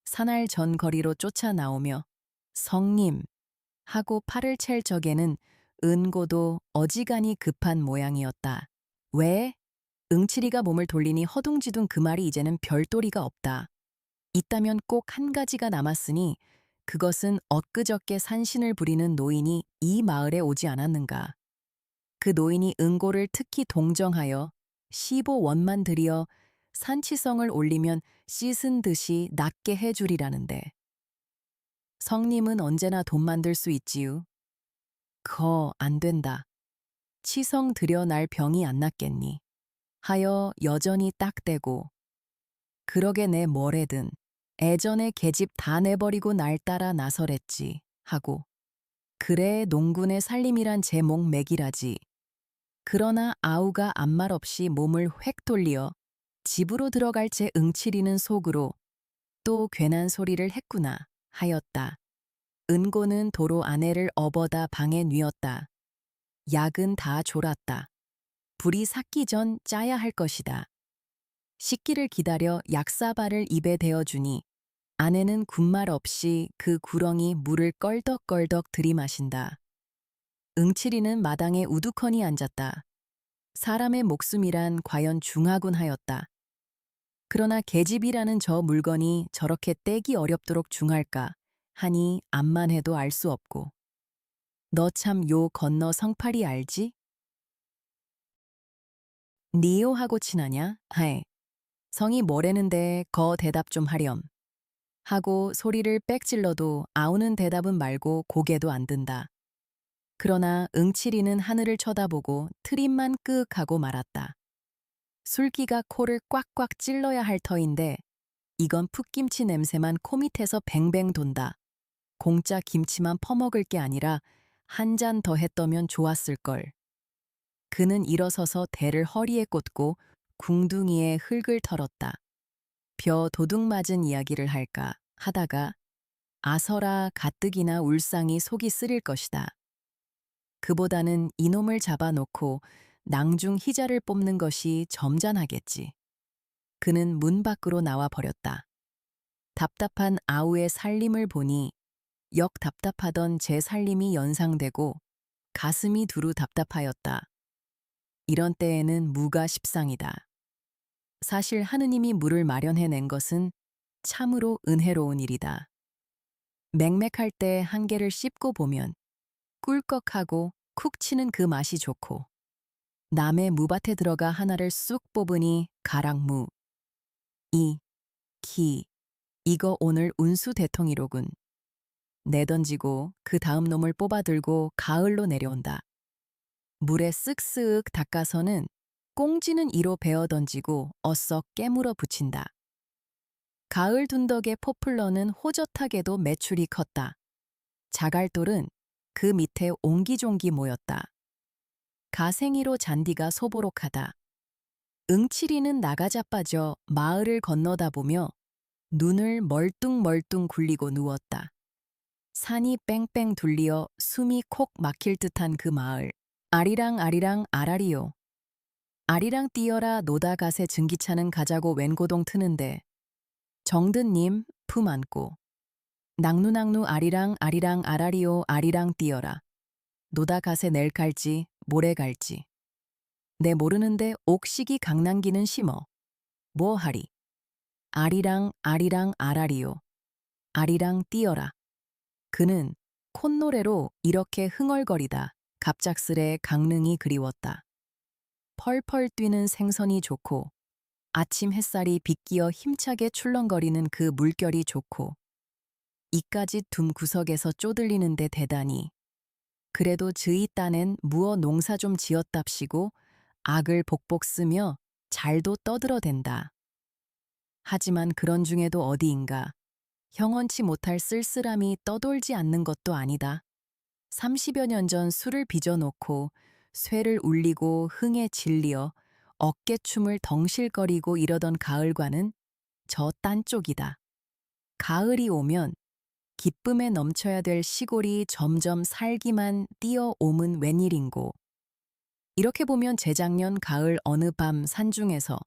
사날 전 거리로 쫓아 나오며 성님 하고 팔을 챌 적에는 은고도 어지간히 급한 모양이었다. 왜? 응칠이가 몸을 돌리니 허둥지둥 그 말이 이제는 별도리가 없다. 있다면 꼭 한 가지가 남았으니 그것은 엊그저께 산신을 부리는 노인이 이 마을에 오지 않았는가. 그 노인이 응고를 특히 동정하여 15원만 들여 산치성을 올리면 씻은 듯이 낫게 해주리라는데. 성님은 언제나 돈 만들 수 있지요. 안 된다. 치성 들여 날 병이 안 낫겠니. 하여 여전히 딱대고 그러게 내 뭐래든 애전에 계집 다 내버리고 날 따라 나서랬지 하고 그래 농군의 살림이란 제목 맥이라지. 그러나 아우가 아무 말 없이 몸을 획 돌리어 집으로 들어갈 제 응치리는 속으로 또 괜한 소리를 했구나 하였다. 은고는 도로 아내를 업어다 방에 뉘었다. 약은 다 졸았다. 불이 삭기 전 짜야 할 것이다. 식기를 기다려 약사발을 입에 대어주니 아내는 군말 없이 그 구렁이 물을 껄덕껄덕 들이마신다. 응칠이는 마당에 우두커니 앉았다. 사람의 목숨이란 과연 중하군 하였다. 그러나 계집이라는 저 물건이 저렇게 떼기 어렵도록 중할까 하니 암만 해도 알 수 없고. 너 참 요 건너 성팔이 알지? 니오하고 친하냐? 하에. 성이 뭐래는데 거 대답 좀 하렴. 하고 소리를 빽 질러도 아우는 대답은 말고 고개도 안 든다. 그러나 응칠이는 하늘을 쳐다보고 트림만 끄윽하고 말았다. 술기가 코를 꽉꽉 찔러야 할 터인데 이건 풋김치 냄새만 코 밑에서 뱅뱅 돈다. 공짜 김치만 퍼먹을 게 아니라 한 잔 더 했더면 좋았을걸. 그는 일어서서 대를 허리에 꽂고 궁둥이에 흙을 털었다. 벼 도둑 맞은 이야기를 할까 하다가 아서라 가뜩이나 울상이 속이 쓰릴 것이다. 그보다는 이놈을 잡아놓고 낭중 희자를 뽑는 것이 점잖하겠지. 그는 문 밖으로 나와 버렸다. 답답한 아우의 살림을 보니 역 답답하던 제 살림이 연상되고 가슴이 두루 답답하였다. 이런 때에는 무가 십상이다. 사실 하느님이 물을 마련해낸 것은 참으로 은혜로운 일이다. 맹맥할 때 한 개를 씹고 보면 꿀꺽하고 쿡 치는 그 맛이 좋고 남의 무밭에 들어가 하나를 쑥 뽑으니 가락무. 이거 오늘 운수 대통이로군. 내던지고 그 다음 놈을 뽑아들고 가을로 내려온다. 물에 쓱쓱 닦아서는 꽁지는 이로 베어 던지고 어썩 깨물어 붙인다. 가을 둔덕의 포플러는 호젓하게도 매출이 컸다. 자갈돌은 그 밑에 옹기종기 모였다. 가생이로 잔디가 소보록하다. 응치리는 나가자빠져 마을을 건너다 보며 눈을 멀뚱멀뚱 굴리고 누웠다. 산이 뺑뺑 둘리어 숨이 콕 막힐 듯한 그 마을. 아리랑 아리랑 아라리요. 아리랑 뛰어라 노다갓의 증기차는 가자고 웬고동 트는데 정든님 품 안고 낙누낙누 아리랑 아리랑 아라리요 아리랑 뛰어라. 노다갓에 내일 갈지 모레 갈지. 내 모르는데 옥시기 강난기는 심어. 뭐 하리. 아리랑 아리랑 아라리요. 아리랑 뛰어라. 그는 콧노래로 이렇게 흥얼거리다 갑작스레 강릉이 그리웠다. 펄펄 뛰는 생선이 좋고 아침 햇살이 빗기어 힘차게 출렁거리는 그 물결이 좋고 이까짓 둠 구석에서 쪼들리는데 대단히 그래도 저희 딴엔 무어 농사 좀 지었답시고 악을 복복 쓰며 잘도 떠들어댄다. 하지만 그런 중에도 어디인가 형언치 못할 쓸쓸함이 떠돌지 않는 것도 아니다. 30여 년 전 술을 빚어놓고 쇠를 울리고 흥에 질리어 어깨춤을 덩실거리고 이러던 가을과는 저 딴 쪽이다. 가을이 오면 기쁨에 넘쳐야 될 시골이 점점 살기만 뛰어오문 웬일인고. 이렇게 보면 재작년 가을 어느 밤 산중에서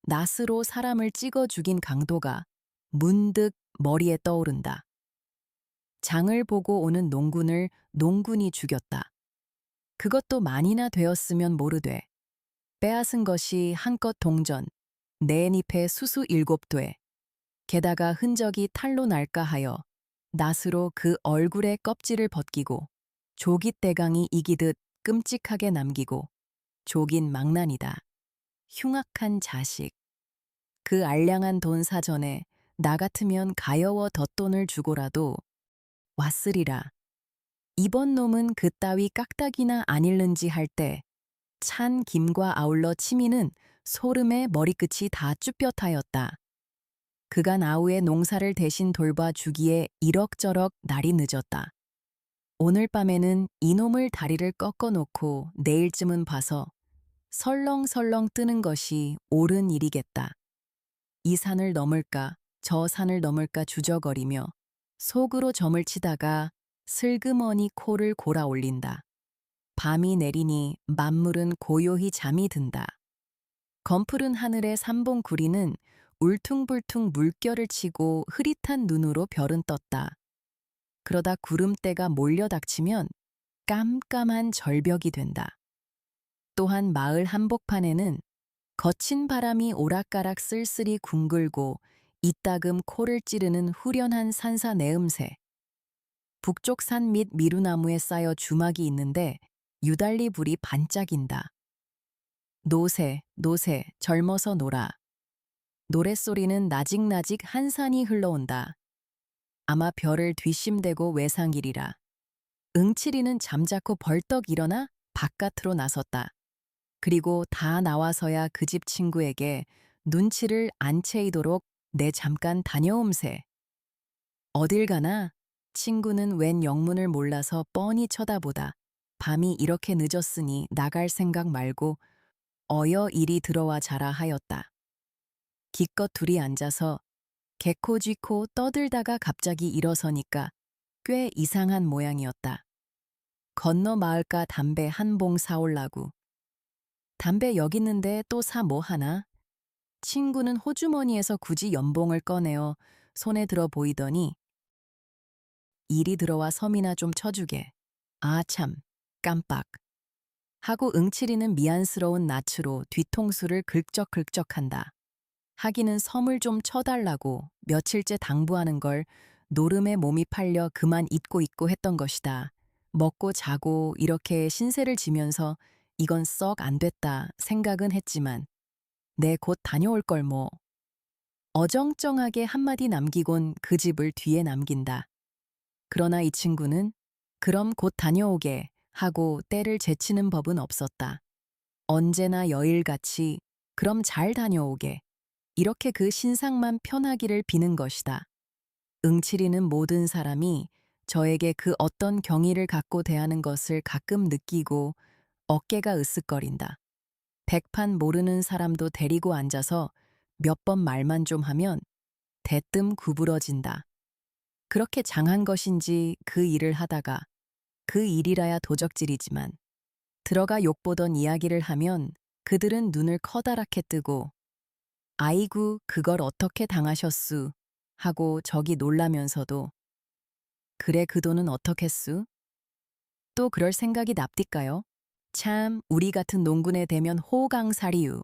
낫으로 사람을 찍어 죽인 강도가 문득 머리에 떠오른다. 장을 보고 오는 농군을 농군이 죽였다. 그것도 만이나 되었으면 모르되 빼앗은 것이 한껏 동전, 네 잎에 수수 7돼. 게다가 흔적이 탈로 날까 하여 낫으로 그 얼굴의 껍질을 벗기고 조깃대강이 이기듯 끔찍하게 남기고 조긴 망난이다. 흉악한 자식. 그 알량한 돈 사전에 나 같으면 가여워 덧돈을 주고라도 왔으리라. 이번 놈은 그따위 깍딱이나 안 잃는지 할 때 찬 김과 아울러 치미는 소름에 머리끝이 다 쭈뼛하였다. 그간 아우의 농사를 대신 돌봐 주기에 이럭저럭 날이 늦었다. 오늘 밤에는 이놈을 다리를 꺾어놓고 내일쯤은 봐서 설렁설렁 뜨는 것이 옳은 일이겠다. 이 산을 넘을까 저 산을 넘을까 주저거리며 속으로 점을 치다가 슬그머니 코를 골아 올린다. 밤이 내리니 만물은 고요히 잠이 든다. 검푸른 하늘의 삼봉구리는 울퉁불퉁 물결을 치고 흐릿한 눈으로 별은 떴다. 그러다 구름대가 몰려닥치면 깜깜한 절벽이 된다. 또한 마을 한복판에는 거친 바람이 오락가락 쓸쓸히 굶글고 이따금 코를 찌르는 후련한 산사 내음새. 북쪽 산 밑 미루나무에 쌓여 주막이 있는데 유달리 불이 반짝인다. 노새, 노새, 젊어서 놀아. 노랫소리는 나직나직 한 산이 흘러온다. 아마 별을 뒷심대고 외상이리라. 응치리는 잠자코 벌떡 일어나 바깥으로 나섰다. 그리고 다 나와서야 그 집 친구에게 눈치를 안 채이도록 내 잠깐 다녀옴세. 어딜 가나? 친구는 웬 영문을 몰라서 뻔히 쳐다보다. 밤이 이렇게 늦었으니 나갈 생각 말고 어여 이리 들어와 자라 하였다. 기껏 둘이 앉아서 개코쥐코 떠들다가 갑자기 일어서니까 꽤 이상한 모양이었다. 건너 마을가 담배 한 봉 사올라구. 담배 여기 있는데 또 사 뭐 하나? 친구는 호주머니에서 굳이 연봉을 꺼내어 손에 들어 보이더니 이리 들어와 섬이나 좀 쳐주게. 아 참, 깜빡. 하고 응치리는 미안스러운 낯으로 뒤통수를 긁적긁적한다. 하기는 섬을 좀 쳐달라고 며칠째 당부하는 걸 노름에 몸이 팔려 그만 잊고 있고 했던 것이다. 먹고 자고 이렇게 신세를 지면서 이건 썩 안 됐다 생각은 했지만 내 곧 다녀올 걸 뭐. 어정쩡하게 한마디 남기곤 그 집을 뒤에 남긴다. 그러나 이 친구는 그럼 곧 다녀오게 하고 때를 제치는 법은 없었다. 언제나 여일같이 그럼 잘 다녀오게 이렇게 그 신상만 편하기를 비는 것이다. 응치리는 모든 사람이 저에게 그 어떤 경의를 갖고 대하는 것을 가끔 느끼고 어깨가 으쓱거린다. 백판 모르는 사람도 데리고 앉아서 몇 번 말만 좀 하면 대뜸 구부러진다. 그렇게 장한 것인지 그 일을 하다가 그 일이라야 도적질이지만 들어가 욕보던 이야기를 하면 그들은 눈을 커다랗게 뜨고 아이구 그걸 어떻게 당하셨수 하고 저기 놀라면서도 그래 그 돈은 어떻겠수? 또 그럴 생각이 납디까요? 참 우리 같은 농군에 대면 호강사리유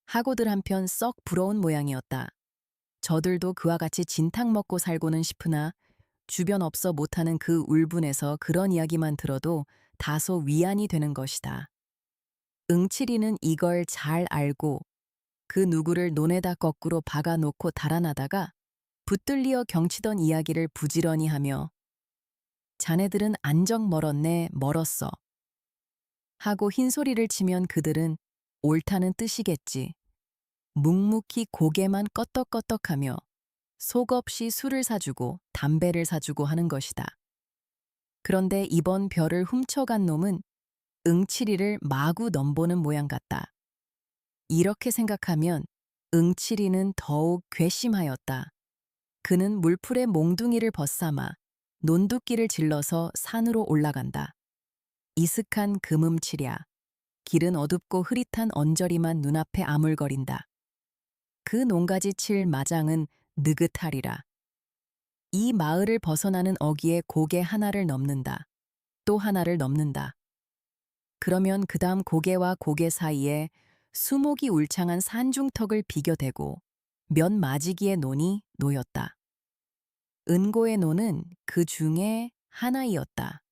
하고들 한편 썩 부러운 모양이었다. 저들도 그와 같이 진탕 먹고 살고는 싶으나 주변 없어 못하는 그 울분에서 그런 이야기만 들어도 다소 위안이 되는 것이다. 응치리는 이걸 잘 알고 그 누구를 논에다 거꾸로 박아놓고 달아나다가 붙들리어 경치던 이야기를 부지런히 하며 자네들은 안정 멀었네 멀었어 하고 흰소리를 치면 그들은 옳다는 뜻이겠지. 묵묵히 고개만 껐덕껐덕하며 속없이 술을 사주고 담배를 사주고 하는 것이다. 그런데 이번 별을 훔쳐간 놈은 응치리를 마구 넘보는 모양 같다. 이렇게 생각하면 응치리는 더욱 괘씸하였다. 그는 물풀에 몽둥이를 벗삼아 논두끼를 질러서 산으로 올라간다. 이슥한 금음치랴. 길은 어둡고 흐릿한 언저리만 눈앞에 아물거린다. 그 농가지 칠 마장은 느긋하리라. 이 마을을 벗어나는 어귀에 고개 하나를 넘는다. 또 하나를 넘는다. 그러면 그 다음 고개와 고개 사이에 수목이 울창한 산중턱을 비교대고 몇 마지기의 논이 놓였다. 은고의 논은 그 중에 하나이었다.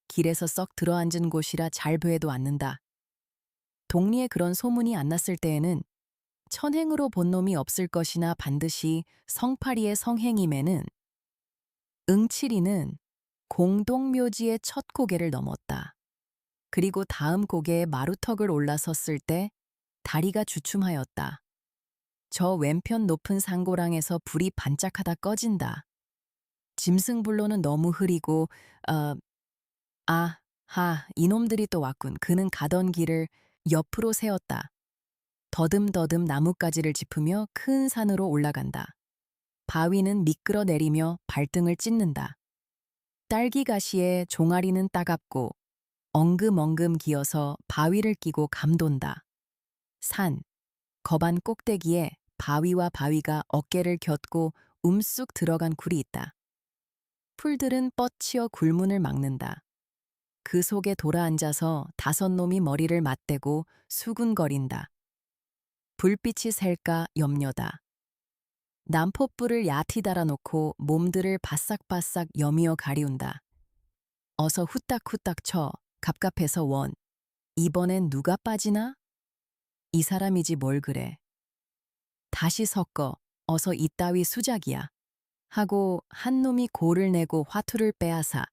길에서 썩 들어앉은 곳이라 잘 보여도 않는다. 동리에 그런 소문이 안 났을 때에는 천행으로 본 놈이 없을 것이나 반드시 성파리의 성행임에는 응칠이는 공동묘지의 첫 고개를 넘었다. 그리고 다음 고개에 마루턱을 올라섰을 때 다리가 주춤하였다. 저 왼편 높은 산고랑에서 불이 반짝하다 꺼진다. 짐승불로는 너무 흐리고 이놈들이 또 왔군. 그는 가던 길을 옆으로 세웠다. 더듬더듬 나뭇가지를 짚으며 큰 산으로 올라간다. 바위는 미끄러 내리며 발등을 찢는다. 딸기 가시에 종아리는 따갑고 엉금엉금 기어서 바위를 끼고 감돈다. 산, 거반 꼭대기에 바위와 바위가 어깨를 겹고 움쑥 들어간 굴이 있다. 풀들은 뻗치어 굴문을 막는다. 그 속에 돌아앉아서 5놈이 머리를 맞대고 수군거린다. 불빛이 셀까 염려다. 난포불을 얕이 달아놓고 몸들을 바싹바싹 여미어 가리운다. 어서 후딱후딱 쳐 갑갑해서 원. 이번엔 누가 빠지나? 이 사람이지 뭘 그래. 다시 섞어 어서 이따위 수작이야. 하고 한 놈이 골을 내고 화투를 빼앗아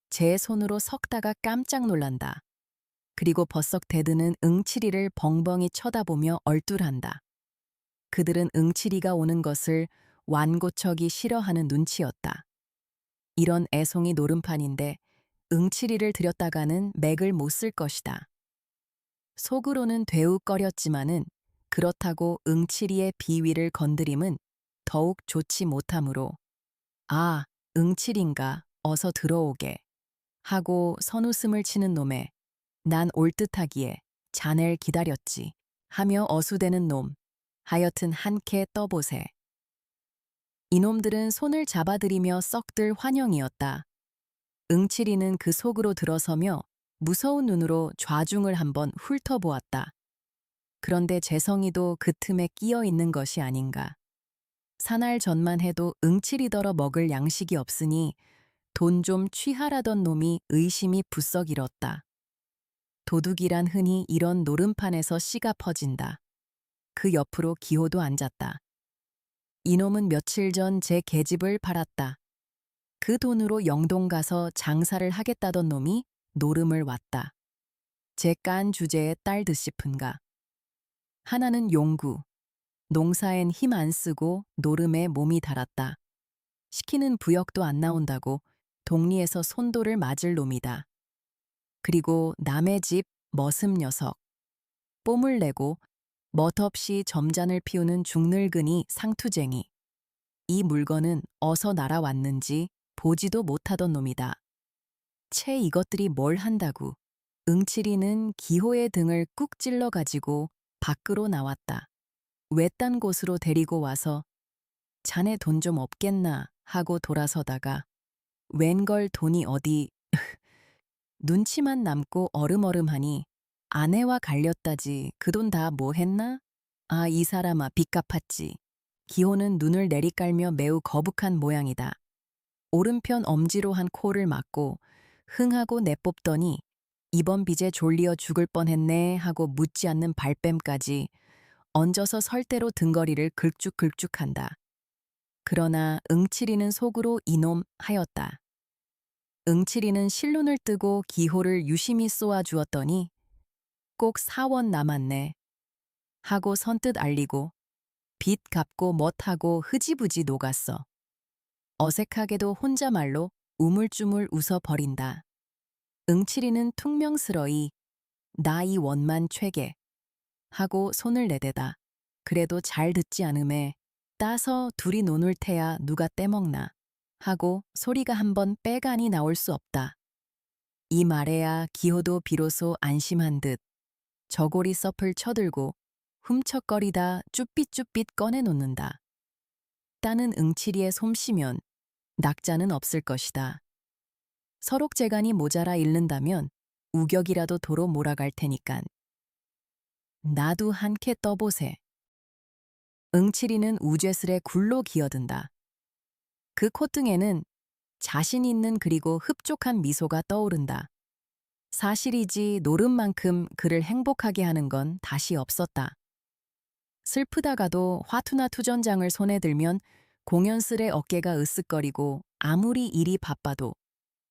제 손으로 섞다가 깜짝 놀란다. 그리고 버썩 대드는 응치리를 벙벙이 쳐다보며 얼뚤한다. 그들은 응치리가 오는 것을 완고척이 싫어하는 눈치였다. 이런 애송이 노름판인데 응치리를 들였다가는 맥을 못 쓸 것이다. 속으로는 되우꺼렸지만은 그렇다고 응치리의 비위를 건드림은 더욱 좋지 못하므로 아, 응칠인가 어서 들어오게 하고 선웃음을 치는 놈에 난 올듯하기에 자넬 기다렸지 하며 어수대는 놈 하여튼 한캐 떠보세. 이놈들은 손을 잡아들이며 썩들 환영이었다. 응칠이는 그 속으로 들어서며 무서운 눈으로 좌중을 한번 훑어보았다. 그런데 재성이도 그 틈에 끼어 있는 것이 아닌가. 사날 전만 해도 응칠이더러 먹을 양식이 없으니 돈 좀 취하라던 놈이 의심이 부쩍 일었다. 도둑이란 흔히 이런 노름판에서 씨가 퍼진다. 그 옆으로 기호도 앉았다. 이놈은 며칠 전 제 계집을 팔았다. 그 돈으로 영동 가서 장사를 하겠다던 놈이 노름을 왔다. 제 깐 주제에 딸 듯싶은가. 하나는 용구. 농사엔 힘 안 쓰고 노름에 몸이 달았다. 시키는 부역도 안 나온다고 동리에서 손도를 맞을 놈이다. 그리고 남의 집 머슴 녀석. 뽐을 내고 멋없이 점잔을 피우는 중늙은이 상투쟁이. 이 물건은 어서 날아왔는지 보지도 못하던 놈이다. 채 이것들이 뭘 한다고. 응칠이는 기호의 등을 꾹 찔러가지고 밖으로 나왔다. 외딴 곳으로 데리고 와서 자네 돈 좀 없겠나 하고 돌아서다가 웬걸 돈이 어디 눈치만 남고 얼음얼음하니 아내와 갈렸다지 그 돈 다 뭐 했나? 아, 이 사람아 빚 갚았지. 기호는 눈을 내리깔며 매우 거북한 모양이다. 오른편 엄지로 한 코를 막고 흥하고 내뽑더니 이번 빚에 졸리어 죽을 뻔했네 하고 묻지 않는 발뺌까지 얹어서 설대로 등거리를 긁죽긁죽한다. 그러나 응칠이는 속으로 이놈 하였다. 응칠이는 실눈을 뜨고 기호를 유심히 쏘아주었더니 꼭 4원 남았네 하고 선뜻 알리고 빚 갚고 멋하고 흐지부지 녹았어. 어색하게도 혼자말로 우물쭈물 웃어버린다. 응칠이는 퉁명스러이 나 이 원만 최게 하고 손을 내대다. 그래도 잘 듣지 않음에 따서 둘이 노놀 테야 누가 떼먹나 하고 소리가 한번 빼가니 나올 수 없다. 이 말에야 기호도 비로소 안심한 듯 저고리 섭을 쳐들고 훔척거리다 쭈삣쭈삣 꺼내놓는다. 따는 응치리의 솜씨면 낙자는 없을 것이다. 서록재간이 모자라 잃는다면 우격이라도 도로 몰아갈 테니깐. 나도 한 캐 떠보세. 응치리는 우죄스레 굴로 기어든다. 그 콧등에는 자신 있는 그리고 흡족한 미소가 떠오른다. 사실이지 노름만큼 그를 행복하게 하는 건 다시 없었다. 슬프다가도 화투나 투전장을 손에 들면 공연스레 어깨가 으쓱거리고 아무리 일이 바빠도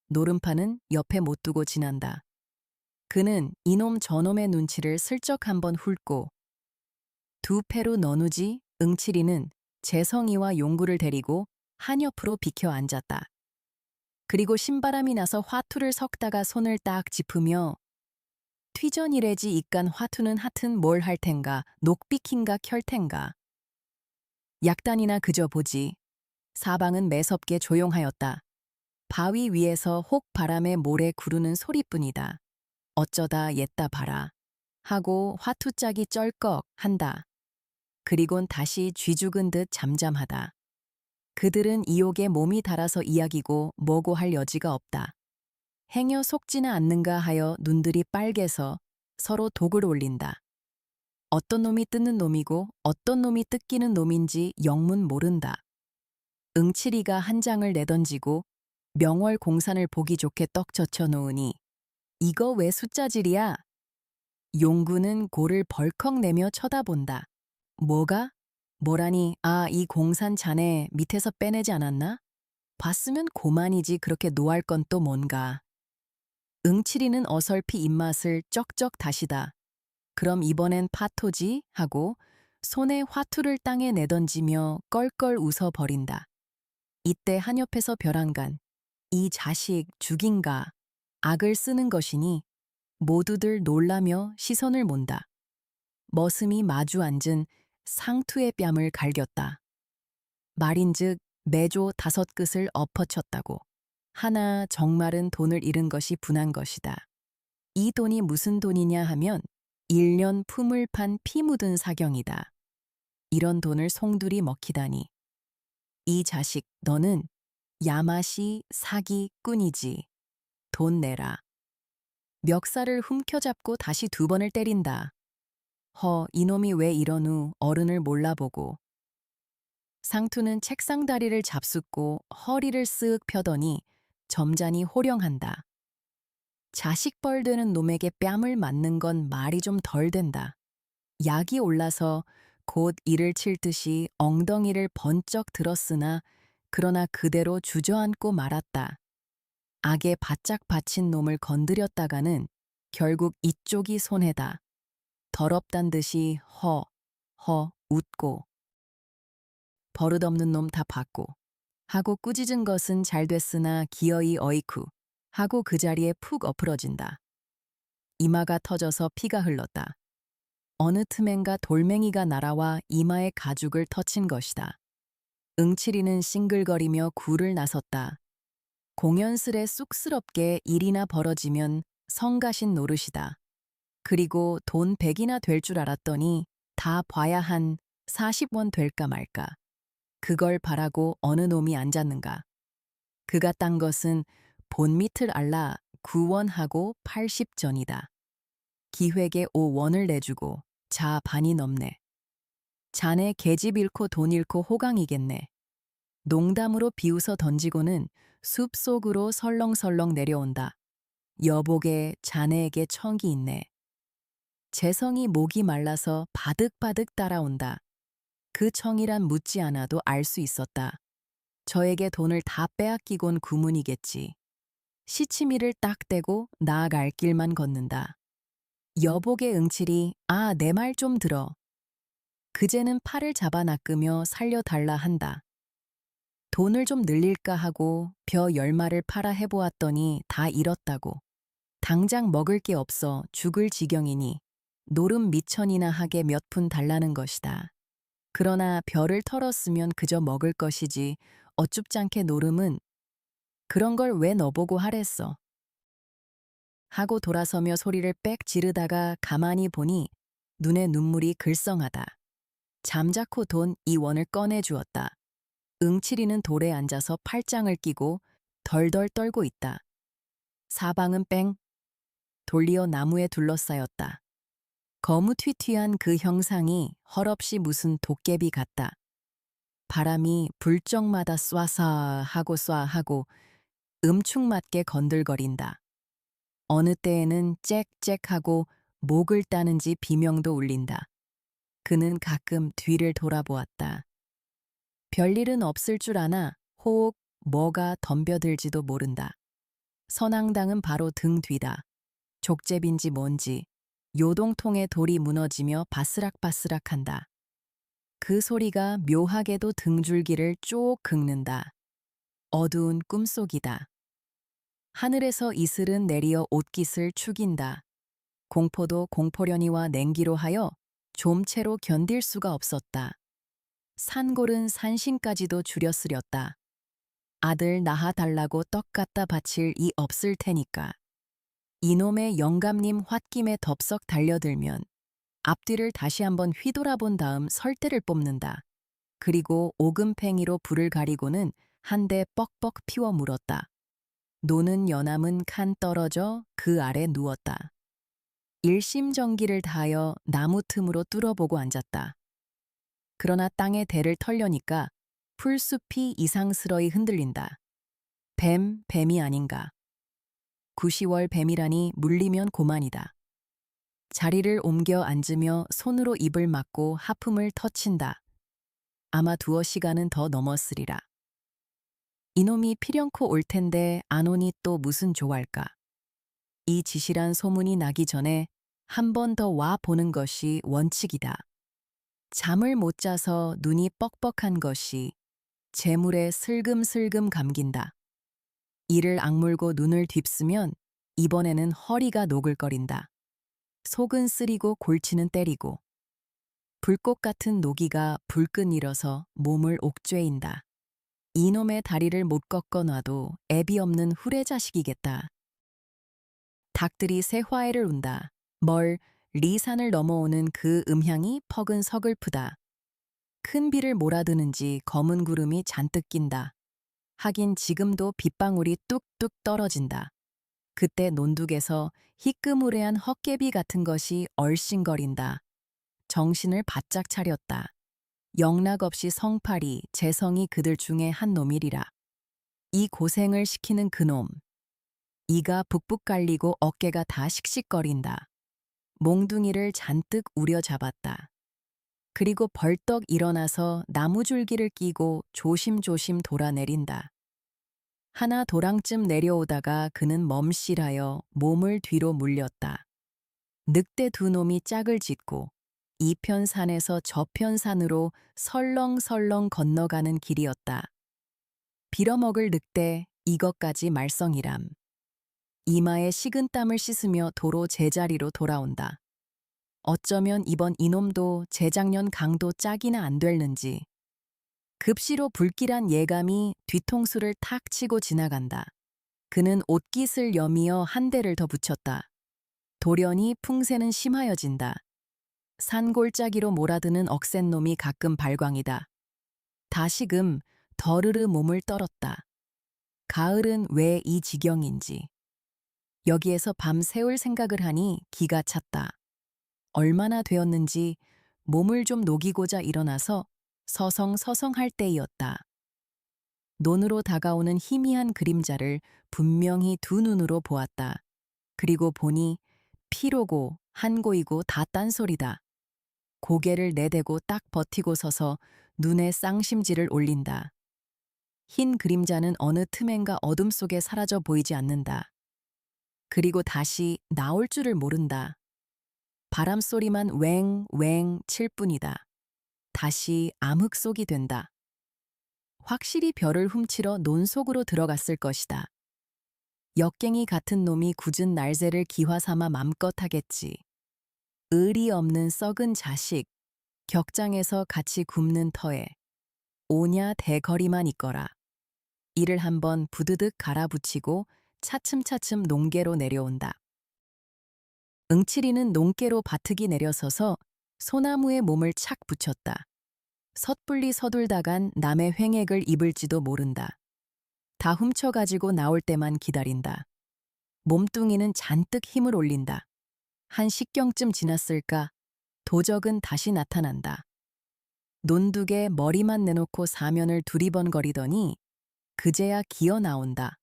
노름판은 옆에 못 두고 지난다. 그는 이놈 저놈의 눈치를 슬쩍 한번 훑고 두 패로 너누지 응치리는 재성이와 용구를 데리고 한 옆으로 비켜 앉았다. 그리고 신바람이 나서 화투를 섞다가 손을 딱 짚으며 튀전이래지 이깟 화투는 하튼 뭘 할 텐가 녹비킨가 켤 텐가. 약단이나 그저 보지. 사방은 매섭게 조용하였다. 바위 위에서 혹 바람에 모래 구르는 소리뿐이다. 어쩌다 옛다 봐라 하고 화투짝이 쩔꺽 한다. 그리곤 다시 쥐죽은 듯 잠잠하다. 그들은 이옥에 몸이 달아서 이야기고 뭐고 할 여지가 없다. 행여 속지나 않는가 하여 눈들이 빨개서 서로 독을 올린다. 어떤 놈이 뜯는 놈이고 어떤 놈이 뜯기는 놈인지 영문 모른다. 응치리가 한 장을 내던지고 명월 공산을 보기 좋게 떡 젖혀 놓으니 이거 왜 숫자질이야? 용구는 고를 벌컥 내며 쳐다본다. 뭐가? 뭐라니, 이 공산 자네 밑에서 빼내지 않았나? 봤으면 고만이지 그렇게 노할 건 또 뭔가. 응치리는 어설피 입맛을 쩍쩍 다시다. 그럼 이번엔 파토지? 하고 손에 화투를 땅에 내던지며 껄껄 웃어버린다. 이때 한 옆에서 벼랑간 이 자식 죽인가 악을 쓰는 것이니 모두들 놀라며 시선을 몬다. 머슴이 마주 앉은 상투의 뺨을 갈겼다. 말인즉 매조 5끝을 엎어쳤다고. 하나 정말은 돈을 잃은 것이 분한 것이다. 이 돈이 무슨 돈이냐 하면 1년 품을 판 피 묻은 사경이다. 이런 돈을 송두리 먹히다니. 이 자식 너는 야마시 사기꾼이지. 돈 내라. 멱살을 훔켜잡고 다시 2번을 때린다. 이놈이 왜 이러누 어른을 몰라보고. 상투는 책상 다리를 잡숫고 허리를 쓱 펴더니 점잖이 호령한다. 자식벌 되는 놈에게 뺨을 맞는 건 말이 좀 덜 된다. 약이 올라서 곧 이를 칠 듯이 엉덩이를 번쩍 들었으나 그러나 그대로 주저앉고 말았다. 악에 바짝 받친 놈을 건드렸다가는 결국 이쪽이 손해다. 더럽단 듯이 웃고 버릇없는 놈 다 봤고 하고 꾸짖은 것은 잘 됐으나 기어이 어이쿠 하고 그 자리에 푹 엎으러진다. 이마가 터져서 피가 흘렀다. 어느 틈엔가 돌멩이가 날아와 이마에 가죽을 터친 것이다. 응치리는 싱글거리며 굴을 나섰다. 공연스레 쑥스럽게 일이나 벌어지면 성가신 노릇이다. 그리고 돈 100이나 될 줄 알았더니 다 봐야 한 40원 될까 말까. 그걸 바라고 어느 놈이 앉았는가. 그가 딴 것은 본밑을 알라 9원하고 80전이다. 기획에 5원을 내주고 자 반이 넘네. 자네 계집 잃고 돈 잃고 호강이겠네. 농담으로 비웃어 던지고는 숲속으로 설렁설렁 내려온다. 여복에 자네에게 청이 있네. 재성이 목이 말라서 바득바득 따라온다. 그 청이란 묻지 않아도 알 수 있었다. 저에게 돈을 다 빼앗기곤 구문이겠지. 시치미를 딱 떼고 나아갈 길만 걷는다. 여복의 응칠이 내 말 좀 들어. 그제는 팔을 잡아 낚으며 살려달라 한다. 돈을 좀 늘릴까 하고 벼 10마를 팔아 해보았더니 다 잃었다고. 당장 먹을 게 없어 죽을 지경이니 노름 미천이나 하게 몇 푼 달라는 것이다. 그러나 별을 털었으면 그저 먹을 것이지 어쭙잖게 노름은 그런 걸 왜 너보고 하랬어. 하고 돌아서며 소리를 빽 지르다가 가만히 보니 눈에 눈물이 글썽하다. 잠자코 돈 2원을 꺼내 주었다. 응치리는 돌에 앉아서 팔짱을 끼고 덜덜 떨고 있다. 사방은 뺑 돌리어 나무에 둘러싸였다. 거무튀튀한 그 형상이 헐없이 무슨 도깨비 같다. 바람이 불적마다 쏴사 하고 쏴 하고 음축맞게 건들거린다. 어느 때에는 짹짹하고 목을 따는지 비명도 울린다. 그는 가끔 뒤를 돌아보았다. 별일은 없을 줄 아나 혹 뭐가 덤벼들지도 모른다. 선앙당은 바로 등 뒤다. 족제비인지 뭔지 요동통에 돌이 무너지며 바스락바스락한다. 그 소리가 묘하게도 등줄기를 쭉 긁는다. 어두운 꿈속이다. 하늘에서 이슬은 내리어 옷깃을 축인다. 공포도 공포련이와 냉기로 하여 좀채로 견딜 수가 없었다. 산골은 산신까지도 줄였으렸다. 아들 낳아 달라고 떡 갖다 바칠 이 없을 테니까. 이놈의 영감님 홧김에 덥석 달려들면 앞뒤를 다시 한번 휘돌아본 다음 설대를 뽑는다. 그리고 오금팽이로 불을 가리고는 한 대 뻑뻑 피워 물었다. 노는 연암은 칸 떨어져 그 아래 누웠다. 일심전기를 다하여 나무 틈으로 뚫어보고 앉았다. 그러나 땅에 대를 털려니까 풀숲이 이상스러이 흔들린다. 뱀이 아닌가. 구시월 뱀이라니 물리면 고만이다. 자리를 옮겨 앉으며 손으로 입을 막고 하품을 터친다. 아마 두어 시간은 더 넘었으리라. 이놈이 필연코 올 텐데 안 오니 또 무슨 조할까. 이 지실한 소문이 나기 전에 한 번 더 와 보는 것이 원칙이다. 잠을 못 자서 눈이 뻑뻑한 것이 재물에 슬금슬금 감긴다. 이를 악물고 눈을 휩쓰면 이번에는 허리가 노글거린다. 속은 쓰리고 골치는 때리고 불꽃 같은 노기가 불끈 일어서 몸을 옥죄인다. 이놈의 다리를 못 꺾어 놔도 애비 없는 후레자식이겠다. 닭들이 새 화해를 운다. 멀 리산을 넘어오는 그 음향이 퍽은 서글프다. 큰 비를 몰아드는지 검은 구름이 잔뜩 낀다. 하긴 지금도 빗방울이 뚝뚝 떨어진다. 그때 논둑에서 희끄무레한 헛개비 같은 것이 얼씬거린다. 정신을 바짝 차렸다. 영락없이 성팔이, 재성이 그들 중에 한 놈이리라. 이 고생을 시키는 그놈. 이가 북북 갈리고 어깨가 다 씩씩거린다. 몽둥이를 잔뜩 우려잡았다. 그리고 벌떡 일어나서 나무줄기를 끼고 조심조심 돌아내린다. 하나 도랑쯤 내려오다가 그는 멈실하여 몸을 뒤로 물렸다. 늑대 두 놈이 짝을 짓고 이편 산에서 저편 산으로 설렁설렁 건너가는 길이었다. 빌어먹을 늑대 이것까지 말썽이람. 이마에 식은땀을 씻으며 도로 제자리로 돌아온다. 어쩌면 이번 이놈도 재작년 강도 짝이나 안 될는지. 급시로 불길한 예감이 뒤통수를 탁 치고 지나간다. 그는 옷깃을 여미어 한 대를 더 붙였다. 돌연히 풍새는 심하여진다. 산골짜기로 몰아드는 억센 놈이 가끔 발광이다. 다시금 더르르 몸을 떨었다. 가을은 왜 이 지경인지. 여기에서 밤 새울 생각을 하니 기가 찼다. 얼마나 되었는지 몸을 좀 녹이고자 일어나서 서성서성할 때이었다. 논으로 다가오는 희미한 그림자를 분명히 두 눈으로 보았다. 그리고 보니 피로고 한고이고 다 딴소리다. 고개를 내대고 딱 버티고 서서 눈에 쌍심지를 올린다. 흰 그림자는 어느 틈엔가 어둠 속에 사라져 보이지 않는다. 그리고 다시 나올 줄을 모른다. 바람소리만 웽웽 칠 뿐이다. 다시 암흑속이 된다. 확실히 별을 훔치러 논 속으로 들어갔을 것이다. 역갱이 같은 놈이 굳은 날새를 기화 삼아 맘껏 하겠지. 의리 없는 썩은 자식, 격장에서 같이 굽는 터에 오냐 대거리만 있거라. 이를 한번 부드득 갈아붙이고 차츰차츰 농계로 내려온다. 응치리는 농계로 바트기 내려서서 소나무에 몸을 착 붙였다. 섣불리 서둘다간 남의 횡액을 입을지도 모른다. 다 훔쳐가지고 나올 때만 기다린다. 몸뚱이는 잔뜩 힘을 올린다. 한 식경쯤 지났을까 도적은 다시 나타난다. 논둑에 머리만 내놓고 사면을 두리번거리더니 그제야 기어 나온다.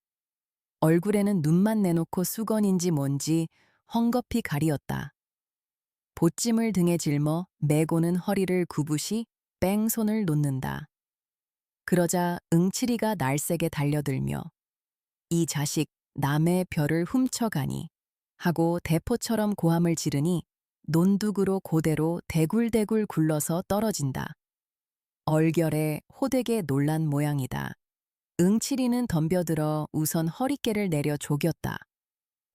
얼굴에는 눈만 내놓고 수건인지 뭔지 헝겊이 가리었다. 보찜을 등에 짊어 메고는 허리를 구부시 뺑손을 놓는다. 그러자 응치리가 날쌔게 달려들며 이 자식 남의 벼를 훔쳐가니 하고 대포처럼 고함을 지르니 논둑으로 고대로 대굴대굴 굴러서 떨어진다. 얼결에 호되게 놀란 모양이다. 응치리는 덤벼들어 우선 허리깨를 내려 조겼다.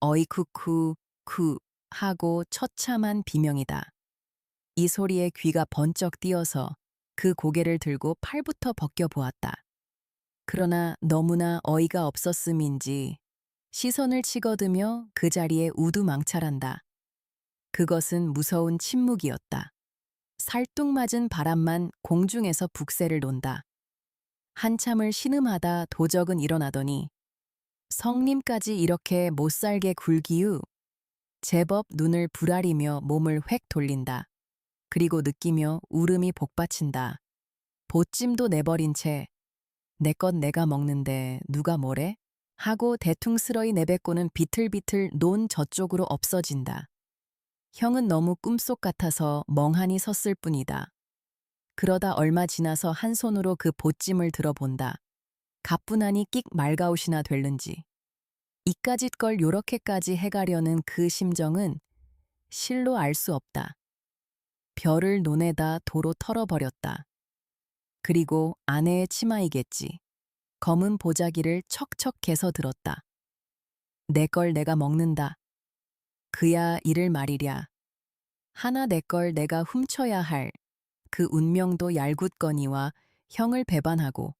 어이쿠쿠 쿠 하고 처참한 비명이다. 이 소리에 귀가 번쩍 뛰어서 그 고개를 들고 팔부터 벗겨보았다. 그러나 너무나 어이가 없었음인지 시선을 치거드며 그 자리에 우두망찰한다. 그것은 무서운 침묵이었다. 살뚱맞은 바람만 공중에서 북새를 논다. 한참을 신음하다 도적은 일어나더니 성님까지 이렇게 못살게 굴기유 제법 눈을 부라리며 몸을 획 돌린다. 그리고 느끼며 울음이 복받친다. 보찜도 내버린 채 내 것 내가 먹는데 누가 뭐래? 하고 대퉁스러이 내뱉고는 비틀비틀 논 저쪽으로 없어진다. 형은 너무 꿈속 같아서 멍하니 섰을 뿐이다. 그러다 얼마 지나서 한 손으로 그 보찜을 들어본다. 가뿐하니 끽 말가웃이나 될는지. 이까짓 걸 요렇게까지 해가려는 그 심정은 실로 알 수 없다. 벼를 논에다 도로 털어버렸다. 그리고 아내의 치마이겠지. 검은 보자기를 척척 개서 들었다. 내 걸 내가 먹는다. 그야 이를 말이랴. 하나 내 걸 내가 훔쳐야 할 그 운명도 얄궂거니와 형을 배반하고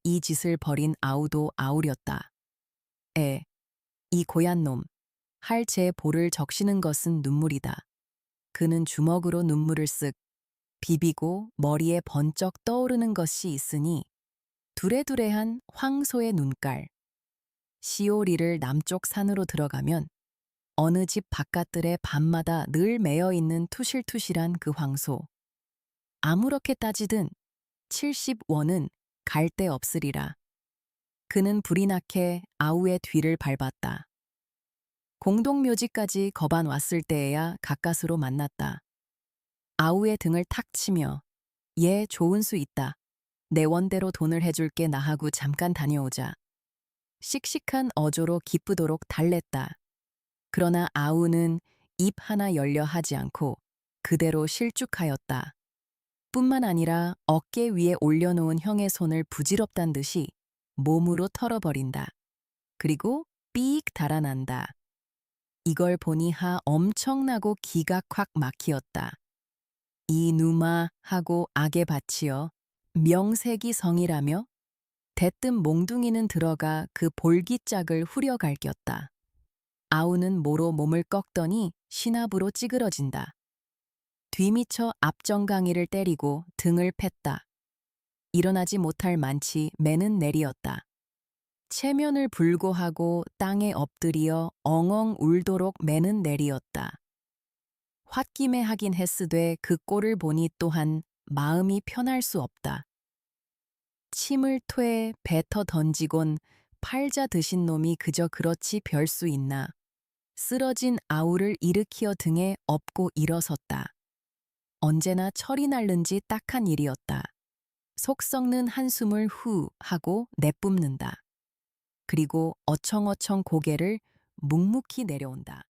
이 짓을 벌인 아우도 아우렸다. 이 고얀 놈, 할 제 볼을 적시는 것은 눈물이다. 그는 주먹으로 눈물을 쓱 비비고 머리에 번쩍 떠오르는 것이 있으니 두레두레한 황소의 눈깔. 시오리를 남쪽 산으로 들어가면 어느 집 바깥들에 밤마다 늘 매여있는 투실투실한 그 황소. 아무렇게 따지든 70원은 갈 데 없으리라. 그는 불이 나게 아우의 뒤를 밟았다. 공동묘지까지 거반 왔을 때에야 가까스로 만났다. 아우의 등을 탁 치며 얘 좋은 수 있다. 내 원대로 돈을 해줄게 나하고 잠깐 다녀오자. 씩씩한 어조로 기쁘도록 달랬다. 그러나 아우는 입 하나 열려 하지 않고 그대로 실쭉하였다. 뿐만 아니라 어깨 위에 올려놓은 형의 손을 부질없단 듯이 몸으로 털어버린다. 그리고 삑 달아난다. 이걸 보니 하 엄청나고 기가 콱 막히었다. 이 누마 하고 악에 바치어 명색이 성이라며 대뜸 몽둥이는 들어가 그 볼기짝을 후려갈겼다. 아우는 모로 몸을 꺾더니 시나브로 찌그러진다. 뒤미쳐 앞정강이를 때리고 등을 팼다. 일어나지 못할 만치 매는 내리었다. 체면을 불고하고 땅에 엎드리어 엉엉 울도록 매는 내리었다. 홧김에 하긴 했으되 그 꼴을 보니 또한 마음이 편할 수 없다. 침을 퇴 뱉어 던지곤 팔자 드신 놈이 그저 그렇지 별 수 있나. 쓰러진 아우를 일으키어 등에 업고 일어섰다. 언제나 철이 날는지 딱한 일이었다. 속 썩는 한숨을 후 하고 내뿜는다. 그리고 어청어청 고개를 묵묵히 내려온다.